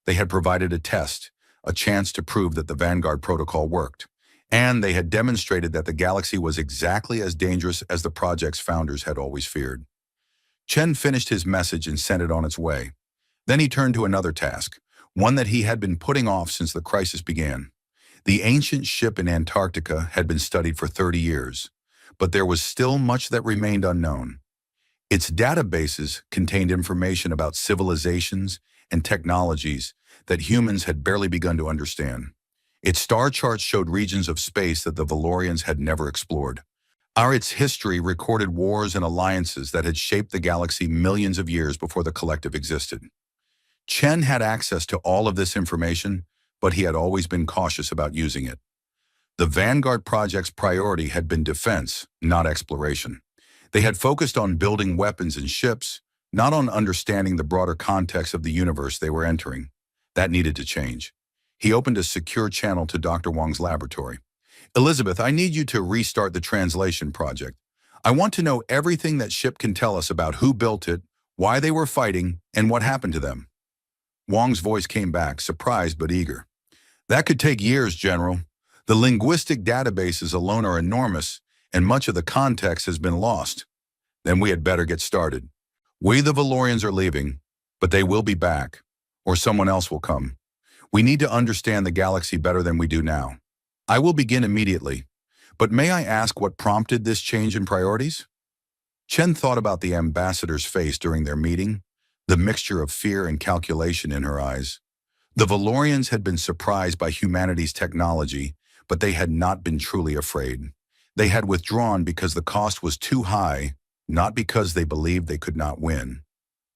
They had provided a test, a chance to prove that the Vanguard protocol worked, And they had demonstrated that the galaxy was exactly as dangerous as the project's founders had always feared. Chen finished his message and sent it on its way. Then he turned to another task, one that he had been putting off since the crisis began. The ancient ship in Antarctica had been studied for 30 years, but there was still much that remained unknown. Its databases contained information about civilizations and technologies that humans had barely begun to understand. Its star charts showed regions of space that the Valorians had never explored. Its history recorded wars and alliances that had shaped the galaxy millions of years before the collective existed. Chen had access to all of this information, but he had always been cautious about using it. The Vanguard project's priority had been defense, not exploration. They had focused on building weapons and ships, not on understanding the broader context of the universe they were entering. That needed to change. He opened a secure channel to Dr. Wang's laboratory. "Elizabeth, I need you to restart the translation project. I want to know everything that ship can tell us about who built it, why they were fighting, and what happened to them." Wang's voice came back, surprised but eager. "That could take years, General. The linguistic databases alone are enormous, and much of the context has been lost. Then we had better get started. We, the Valorians, are leaving, but they will be back, or someone else will come. We need to understand the galaxy better than we do now. I will begin immediately, but may I ask what prompted this change in priorities?" Chen thought about the ambassador's face during their meeting, the mixture of fear and calculation in her eyes. The Valorians had been surprised by humanity's technology, but they had not been truly afraid. They had withdrawn because the cost was too high, not because they believed they could not win.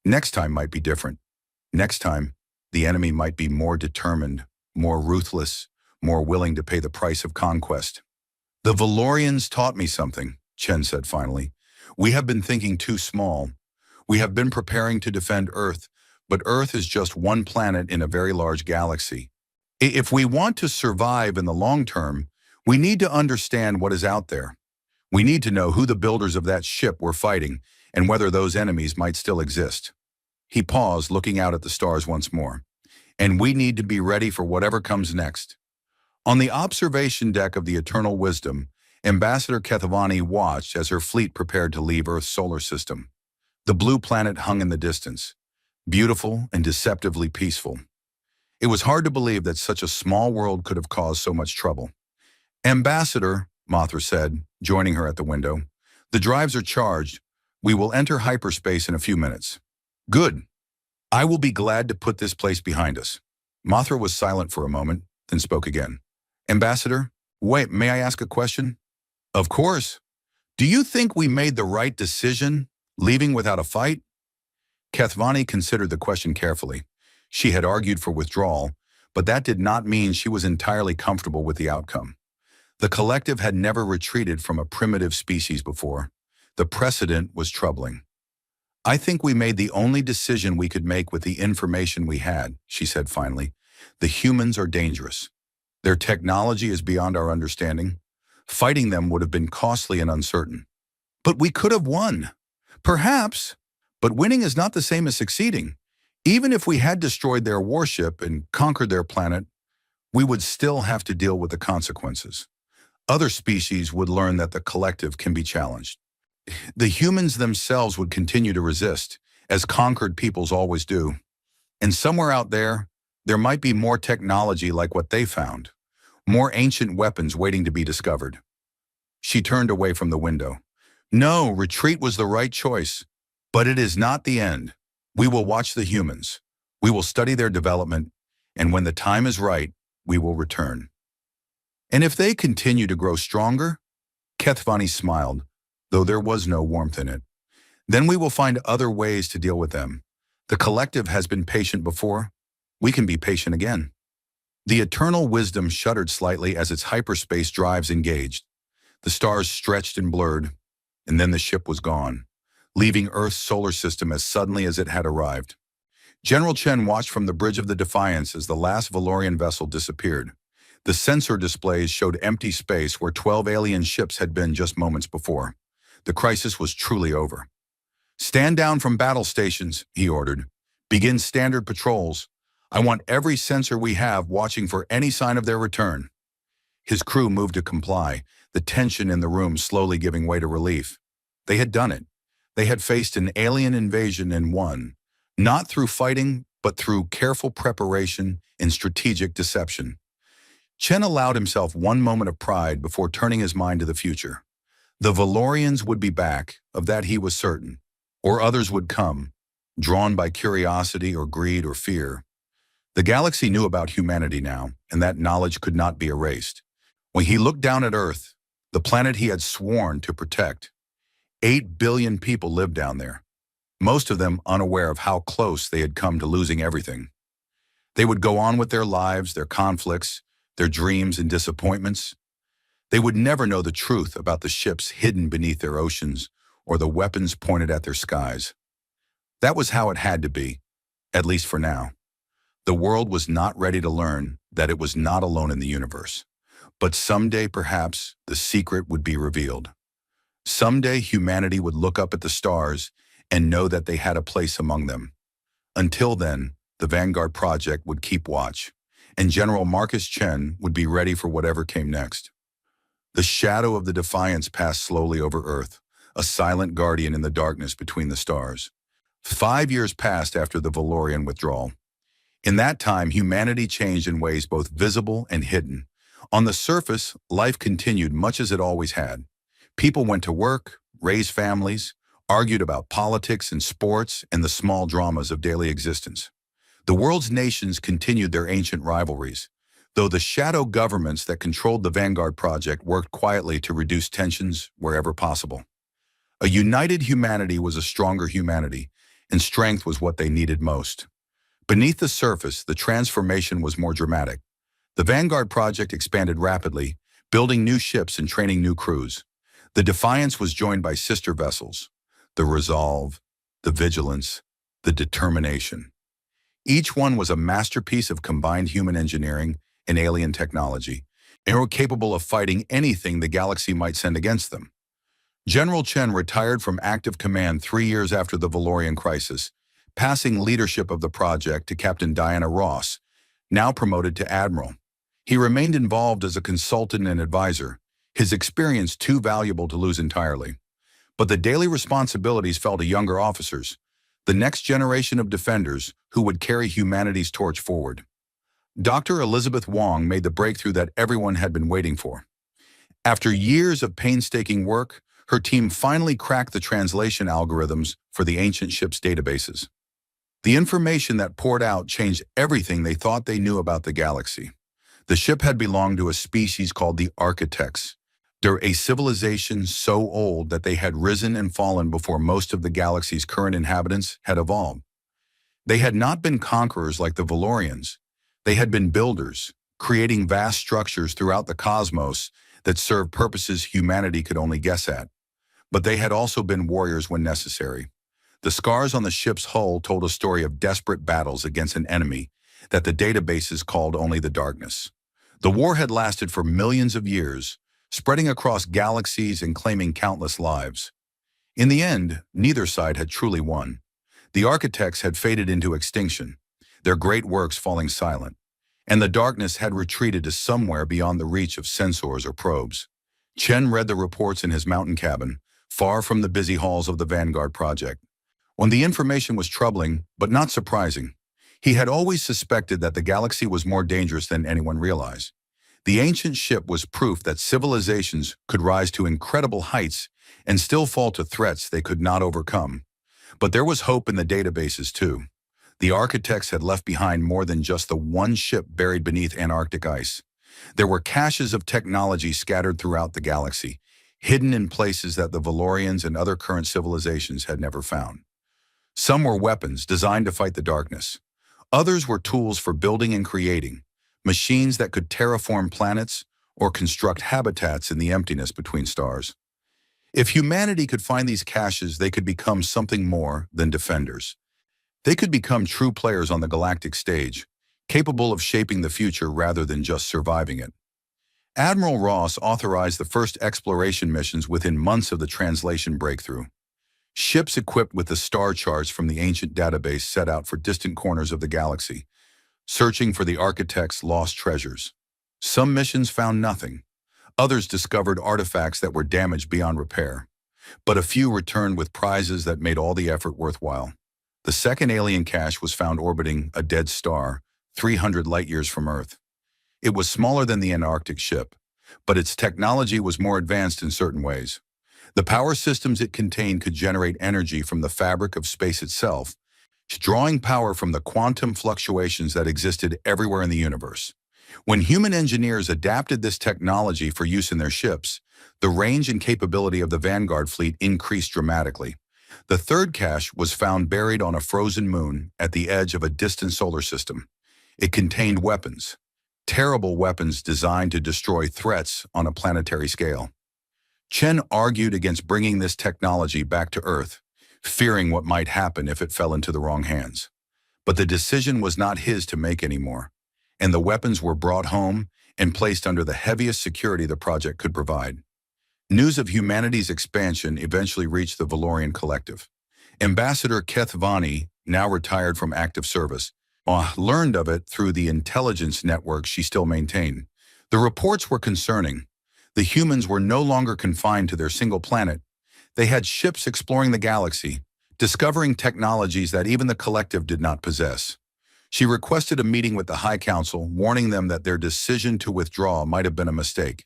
Next time might be different. Next time, the enemy might be more determined, more ruthless, more willing to pay the price of conquest. "The Valorians taught me something," Chen said finally. "We have been thinking too small. We have been preparing to defend Earth, but Earth is just one planet in a very large galaxy. If we want to survive in the long term, we need to understand what is out there. We need to know who the builders of that ship were fighting and whether those enemies might still exist." He paused, looking out at the stars once more. "And we need to be ready for whatever comes next." On the observation deck of the Eternal Wisdom, Ambassador Kethavani watched as her fleet prepared to leave Earth's solar system. The blue planet hung in the distance, beautiful and deceptively peaceful. It was hard to believe that such a small world could have caused so much trouble. "Ambassador," Mothra said, joining her at the window, "the drives are charged. We will enter hyperspace in a few minutes." "Good. I will be glad to put this place behind us." Mothra was silent for a moment, then spoke again. "Ambassador, wait, may I ask a question?" "Of course. Do you think we made the right decision, leaving without a fight?" Kethavani considered the question carefully. She had argued for withdrawal, but that did not mean she was entirely comfortable with the outcome. The collective had never retreated from a primitive species before. The precedent was troubling. "I think we made the only decision we could make with the information we had," she said finally. "The humans are dangerous. Their technology is beyond our understanding. Fighting them would have been costly and uncertain. But we could have won. Perhaps, but winning is not the same as succeeding. Even if we had destroyed their warship and conquered their planet, we would still have to deal with the consequences. Other species would learn that the collective can be challenged. The humans themselves would continue to resist, as conquered peoples always do. And somewhere out there, there might be more technology like what they found, more ancient weapons waiting to be discovered." She turned away from the window. "No, retreat was the right choice, but it is not the end. We will watch the humans. We will study their development, and when the time is right, we will return. And if they continue to grow stronger," Kethavani smiled, though there was no warmth in it, "then we will find other ways to deal with them. The collective has been patient before. We can be patient again." The Eternal Wisdom shuddered slightly as its hyperspace drives engaged. The stars stretched and blurred, and then the ship was gone, leaving Earth's solar system as suddenly as it had arrived. General Chen watched from the bridge of the Defiance as the last Valorian vessel disappeared. The sensor displays showed empty space where 12 alien ships had been just moments before. The crisis was truly over. "Stand down from battle stations," he ordered. "Begin standard patrols. I want every sensor we have watching for any sign of their return." His crew moved to comply, the tension in the room slowly giving way to relief. They had done it. They had faced an alien invasion and won, not through fighting, but through careful preparation and strategic deception. Chen allowed himself one moment of pride before turning his mind to the future. The Valorians would be back, of that he was certain. Or others would come, drawn by curiosity or greed or fear. The galaxy knew about humanity now, and that knowledge could not be erased. When he looked down at Earth, the planet he had sworn to protect, 8 billion people lived down there, most of them unaware of how close they had come to losing everything. They would go on with their lives, their conflicts, their dreams and disappointments. They would never know the truth about the ships hidden beneath their oceans or the weapons pointed at their skies. That was how it had to be, at least for now. The world was not ready to learn that it was not alone in the universe. But someday, perhaps, the secret would be revealed. Someday, humanity would look up at the stars and know that they had a place among them. Until then, the Vanguard Project would keep watch, and General Marcus Chen would be ready for whatever came next. The shadow of the Defiance passed slowly over Earth, a silent guardian in the darkness between the stars. 5 years passed after the Valorian withdrawal. In that time, humanity changed in ways both visible and hidden. On the surface, life continued much as it always had. People went to work, raised families, argued about politics and sports and the small dramas of daily existence. The world's nations continued their ancient rivalries, though the shadow governments that controlled the Vanguard Project worked quietly to reduce tensions wherever possible. A united humanity was a stronger humanity, and strength was what they needed most. Beneath the surface, the transformation was more dramatic. The Vanguard Project expanded rapidly, building new ships and training new crews. The Defiance was joined by sister vessels, the Resolve, the Vigilance, the Determination. Each one was a masterpiece of combined human engineering and alien technology, and were capable of fighting anything the galaxy might send against them. General Chen retired from active command 3 years after the Valorian crisis, passing leadership of the project to Captain Diana Ross, now promoted to Admiral. He remained involved as a consultant and advisor, his experience too valuable to lose entirely. But the daily responsibilities fell to younger officers, the next generation of defenders who would carry humanity's torch forward. Dr. Elizabeth Wong made the breakthrough that everyone had been waiting for. After years of painstaking work, her team finally cracked the translation algorithms for the ancient ship's databases. The information that poured out changed everything they thought they knew about the galaxy. The ship had belonged to a species called the Architects. They're a civilization so old that they had risen and fallen before most of the galaxy's current inhabitants had evolved. They had not been conquerors like the Valorians. They had been builders, creating vast structures throughout the cosmos that served purposes humanity could only guess at. But they had also been warriors when necessary. The scars on the ship's hull told a story of desperate battles against an enemy that the databases called only the Darkness. The war had lasted for millions of years, spreading across galaxies and claiming countless lives. In the end, neither side had truly won. The Architects had faded into extinction, their great works falling silent, and the Darkness had retreated to somewhere beyond the reach of sensors or probes. Chen read the reports in his mountain cabin, far from the busy halls of the Vanguard Project. When the information was troubling, but not surprising, he had always suspected that the galaxy was more dangerous than anyone realized. The ancient ship was proof that civilizations could rise to incredible heights and still fall to threats they could not overcome. But there was hope in the databases too. The Architects had left behind more than just the one ship buried beneath Antarctic ice. There were caches of technology scattered throughout the galaxy, hidden in places that the Valorians and other current civilizations had never found. Some were weapons designed to fight the Darkness. Others were tools for building and creating, machines that could terraform planets or construct habitats in the emptiness between stars. If humanity could find these caches, they could become something more than defenders. They could become true players on the galactic stage, capable of shaping the future rather than just surviving it. Admiral Ross authorized the first exploration missions within months of the translation breakthrough. Ships equipped with the star charts from the ancient database set out for distant corners of the galaxy, searching for the Architects' lost treasures. Some missions found nothing. Others discovered artifacts that were damaged beyond repair. But a few returned with prizes that made all the effort worthwhile. The second alien cache was found orbiting a dead star, 300 light-years from Earth. It was smaller than the Antarctic ship, but its technology was more advanced in certain ways. The power systems it contained could generate energy from the fabric of space itself, drawing power from the quantum fluctuations that existed everywhere in the universe. When human engineers adapted this technology for use in their ships, the range and capability of the Vanguard fleet increased dramatically. The third cache was found buried on a frozen moon at the edge of a distant solar system. It contained weapons, terrible weapons designed to destroy threats on a planetary scale. Chen argued against bringing this technology back to Earth, fearing what might happen if it fell into the wrong hands. But the decision was not his to make anymore, and the weapons were brought home and placed under the heaviest security the project could provide. News of humanity's expansion eventually reached the Valorian Collective. Ambassador Keth Vani, now retired from active service, learned of it through the intelligence network she still maintained. The reports were concerning. The humans were no longer confined to their single planet. They had ships exploring the galaxy, discovering technologies that even the Collective did not possess. She requested a meeting with the High Council, warning them that their decision to withdraw might have been a mistake.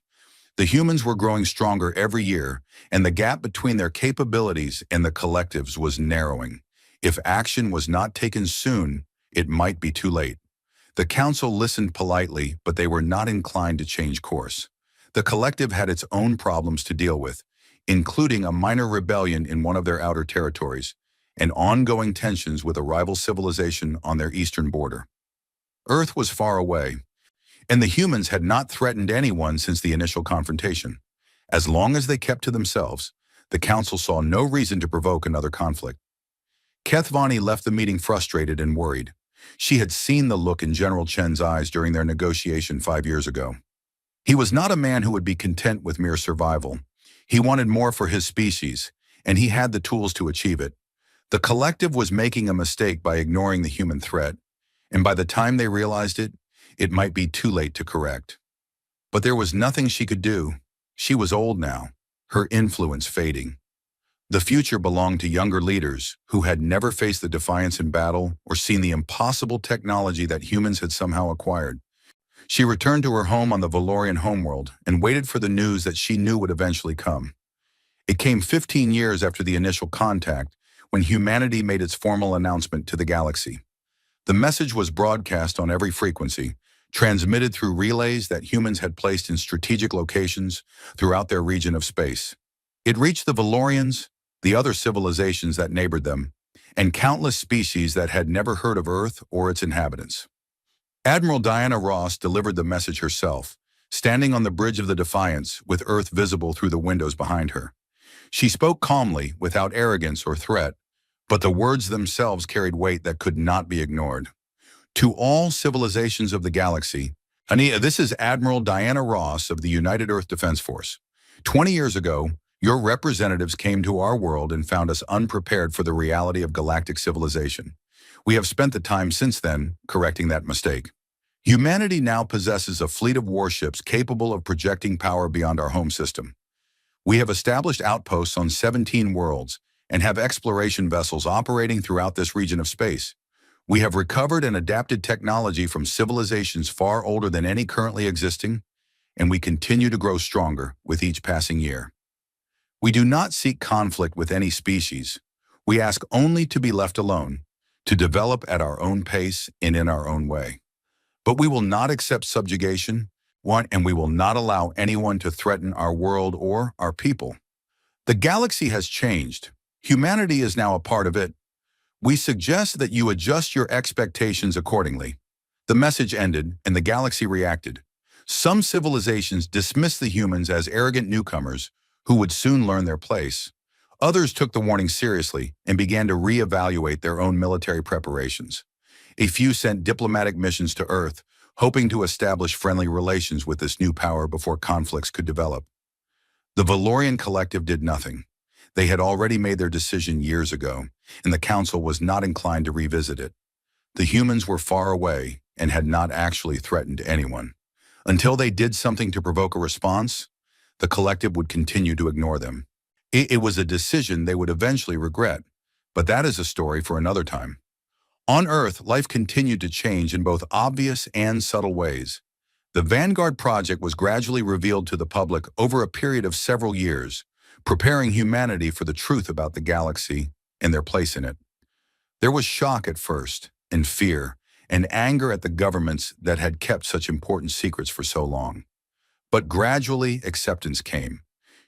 The humans were growing stronger every year, and the gap between their capabilities and the Collective's was narrowing. If action was not taken soon, it might be too late. The Council listened politely, but they were not inclined to change course. The Collective had its own problems to deal with, including a minor rebellion in one of their outer territories, and ongoing tensions with a rival civilization on their eastern border. Earth was far away, and the humans had not threatened anyone since the initial confrontation. As long as they kept to themselves, the Council saw no reason to provoke another conflict. Keth Vani left the meeting frustrated and worried. She had seen the look in General Chen's eyes during their negotiation 5 years ago. He was not a man who would be content with mere survival. He wanted more for his species, and he had the tools to achieve it. The Collective was making a mistake by ignoring the human threat, and by the time they realized it, it might be too late to correct. But there was nothing she could do. She was old now, her influence fading. The future belonged to younger leaders who had never faced the defiance in battle or seen the impossible technology that humans had somehow acquired. She returned to her home on the Valorian homeworld and waited for the news that she knew would eventually come. It came 15 years after the initial contact, when humanity made its formal announcement to the galaxy. The message was broadcast on every frequency, transmitted through relays that humans had placed in strategic locations throughout their region of space. It reached the Valorians, the other civilizations that neighbored them, and countless species that had never heard of Earth or its inhabitants. Admiral Diana Ross delivered the message herself, standing on the bridge of the Defiance with Earth visible through the windows behind her. She spoke calmly, without arrogance or threat, but the words themselves carried weight that could not be ignored. To all civilizations of the galaxy, this is Admiral Diana Ross of the United Earth Defense Force. 20 years ago, your representatives came to our world and found us unprepared for the reality of galactic civilization. We have spent the time since then correcting that mistake. Humanity now possesses a fleet of warships capable of projecting power beyond our home system. We have established outposts on 17 worlds and have exploration vessels operating throughout this region of space. We have recovered and adapted technology from civilizations far older than any currently existing, and we continue to grow stronger with each passing year. We do not seek conflict with any species. We ask only to be left alone, to develop at our own pace and in our own way. But we will not accept subjugation, and we will not allow anyone to threaten our world or our people. The galaxy has changed. Humanity is now a part of it. We suggest that you adjust your expectations accordingly. The message ended, and the galaxy reacted. Some civilizations dismissed the humans as arrogant newcomers who would soon learn their place. Others took the warning seriously and began to reevaluate their own military preparations. A few sent diplomatic missions to Earth, hoping to establish friendly relations with this new power before conflicts could develop. The Valorian Collective did nothing. They had already made their decision years ago, and the Council was not inclined to revisit it. The humans were far away and had not actually threatened anyone. Until they did something to provoke a response, the collective would continue to ignore them. It was a decision they would eventually regret, but that is a story for another time. On Earth, life continued to change in both obvious and subtle ways. The Vanguard project was gradually revealed to the public over a period of several years, preparing humanity for the truth about the galaxy and their place in it. There was shock at first, and fear, and anger at the governments that had kept such important secrets for so long. But gradually, acceptance came.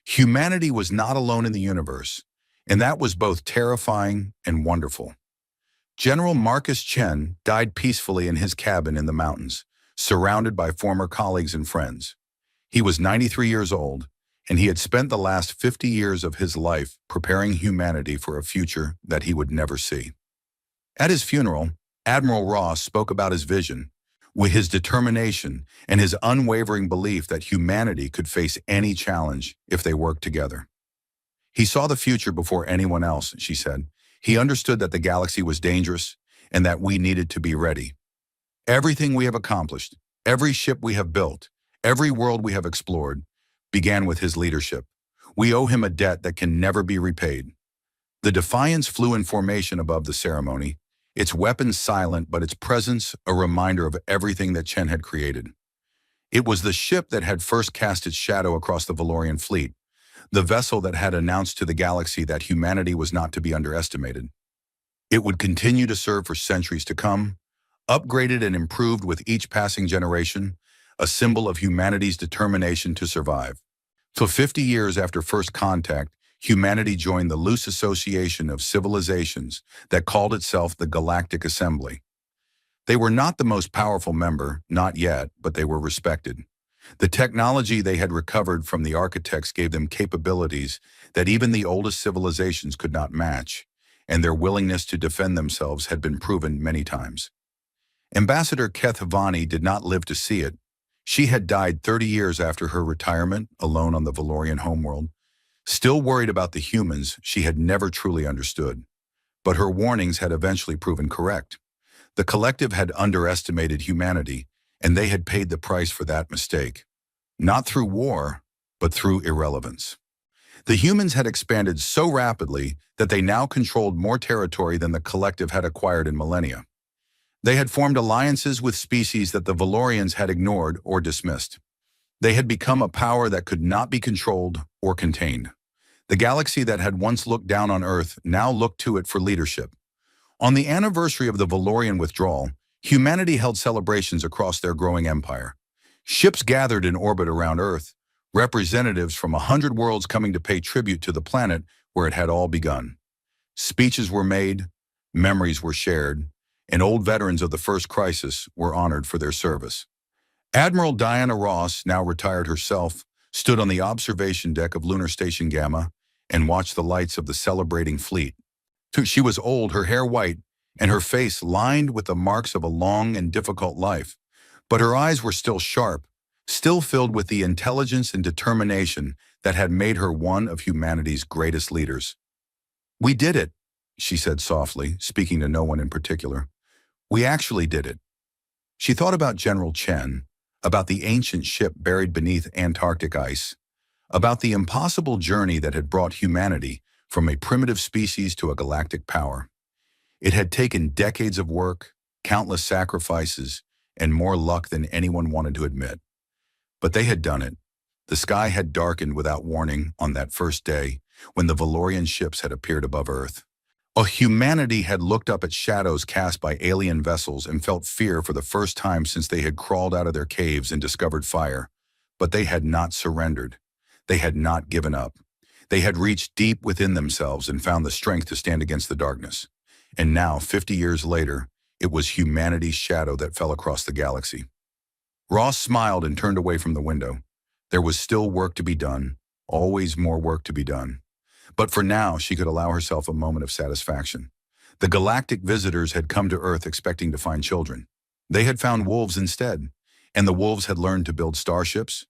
Humanity was not alone in the universe, and that was both terrifying and wonderful. General Marcus Chen died peacefully in his cabin in the mountains, surrounded by former colleagues and friends. He was 93 years old, and he had spent the last 50 years of his life preparing humanity for a future that he would never see. At his funeral, Admiral Ross spoke about his vision, with his determination and his unwavering belief that humanity could face any challenge if they worked together. He saw the future before anyone else, she said. He understood that the galaxy was dangerous and that we needed to be ready. Everything we have accomplished, every ship we have built, every world we have explored, began with his leadership. We owe him a debt that can never be repaid. The Defiance flew in formation above the ceremony, its weapons silent but its presence a reminder of everything that Chen had created. It was the ship that had first cast its shadow across the Valorian fleet, the vessel that had announced to the galaxy that humanity was not to be underestimated. It would continue to serve for centuries to come, upgraded and improved with each passing generation, a symbol of humanity's determination to survive. For 50 years after first contact, humanity joined the loose association of civilizations that called itself the Galactic Assembly. They were not the most powerful member, not yet, but they were respected. The technology they had recovered from the architects gave them capabilities that even the oldest civilizations could not match, and their willingness to defend themselves had been proven many times. Ambassador Kethvani did not live to see it. She had died 30 years after her retirement, alone on the Valorian homeworld, still worried about the humans she had never truly understood. But her warnings had eventually proven correct. The collective had underestimated humanity, and they had paid the price for that mistake. Not through war, but through irrelevance. The humans had expanded so rapidly that they now controlled more territory than the collective had acquired in millennia. They had formed alliances with species that the Valorians had ignored or dismissed. They had become a power that could not be controlled or contained. The galaxy that had once looked down on Earth now looked to it for leadership. On the anniversary of the Valorian withdrawal, humanity held celebrations across their growing empire. Ships gathered in orbit around Earth, representatives from 100 worlds coming to pay tribute to the planet where it had all begun. Speeches were made, memories were shared, and old veterans of the first crisis were honored for their service. Admiral Diana Ross, now retired herself, stood on the observation deck of Lunar Station Gamma and watched the lights of the celebrating fleet. She was old, her hair white, and her face lined with the marks of a long and difficult life. But her eyes were still sharp, still filled with the intelligence and determination that had made her one of humanity's greatest leaders. "We did it," she said softly, speaking to no one in particular. "We actually did it." She thought about General Chen, about the ancient ship buried beneath Antarctic ice, about the impossible journey that had brought humanity from a primitive species to a galactic power. It had taken decades of work, countless sacrifices, and more luck than anyone wanted to admit. But they had done it. The sky had darkened without warning on that first day when the Valorian ships had appeared above Earth. Humanity had looked up at shadows cast by alien vessels and felt fear for the first time since they had crawled out of their caves and discovered fire. But they had not surrendered. They had not given up. They had reached deep within themselves and found the strength to stand against the darkness. And now, 50 years later, it was humanity's shadow that fell across the galaxy. Ross smiled and turned away from the window. There was still work to be done, always more work to be done. But for now, she could allow herself a moment of satisfaction. The Galactic Visitors had come to Earth expecting to find children. They had found wolves instead, and the wolves had learned to build starships,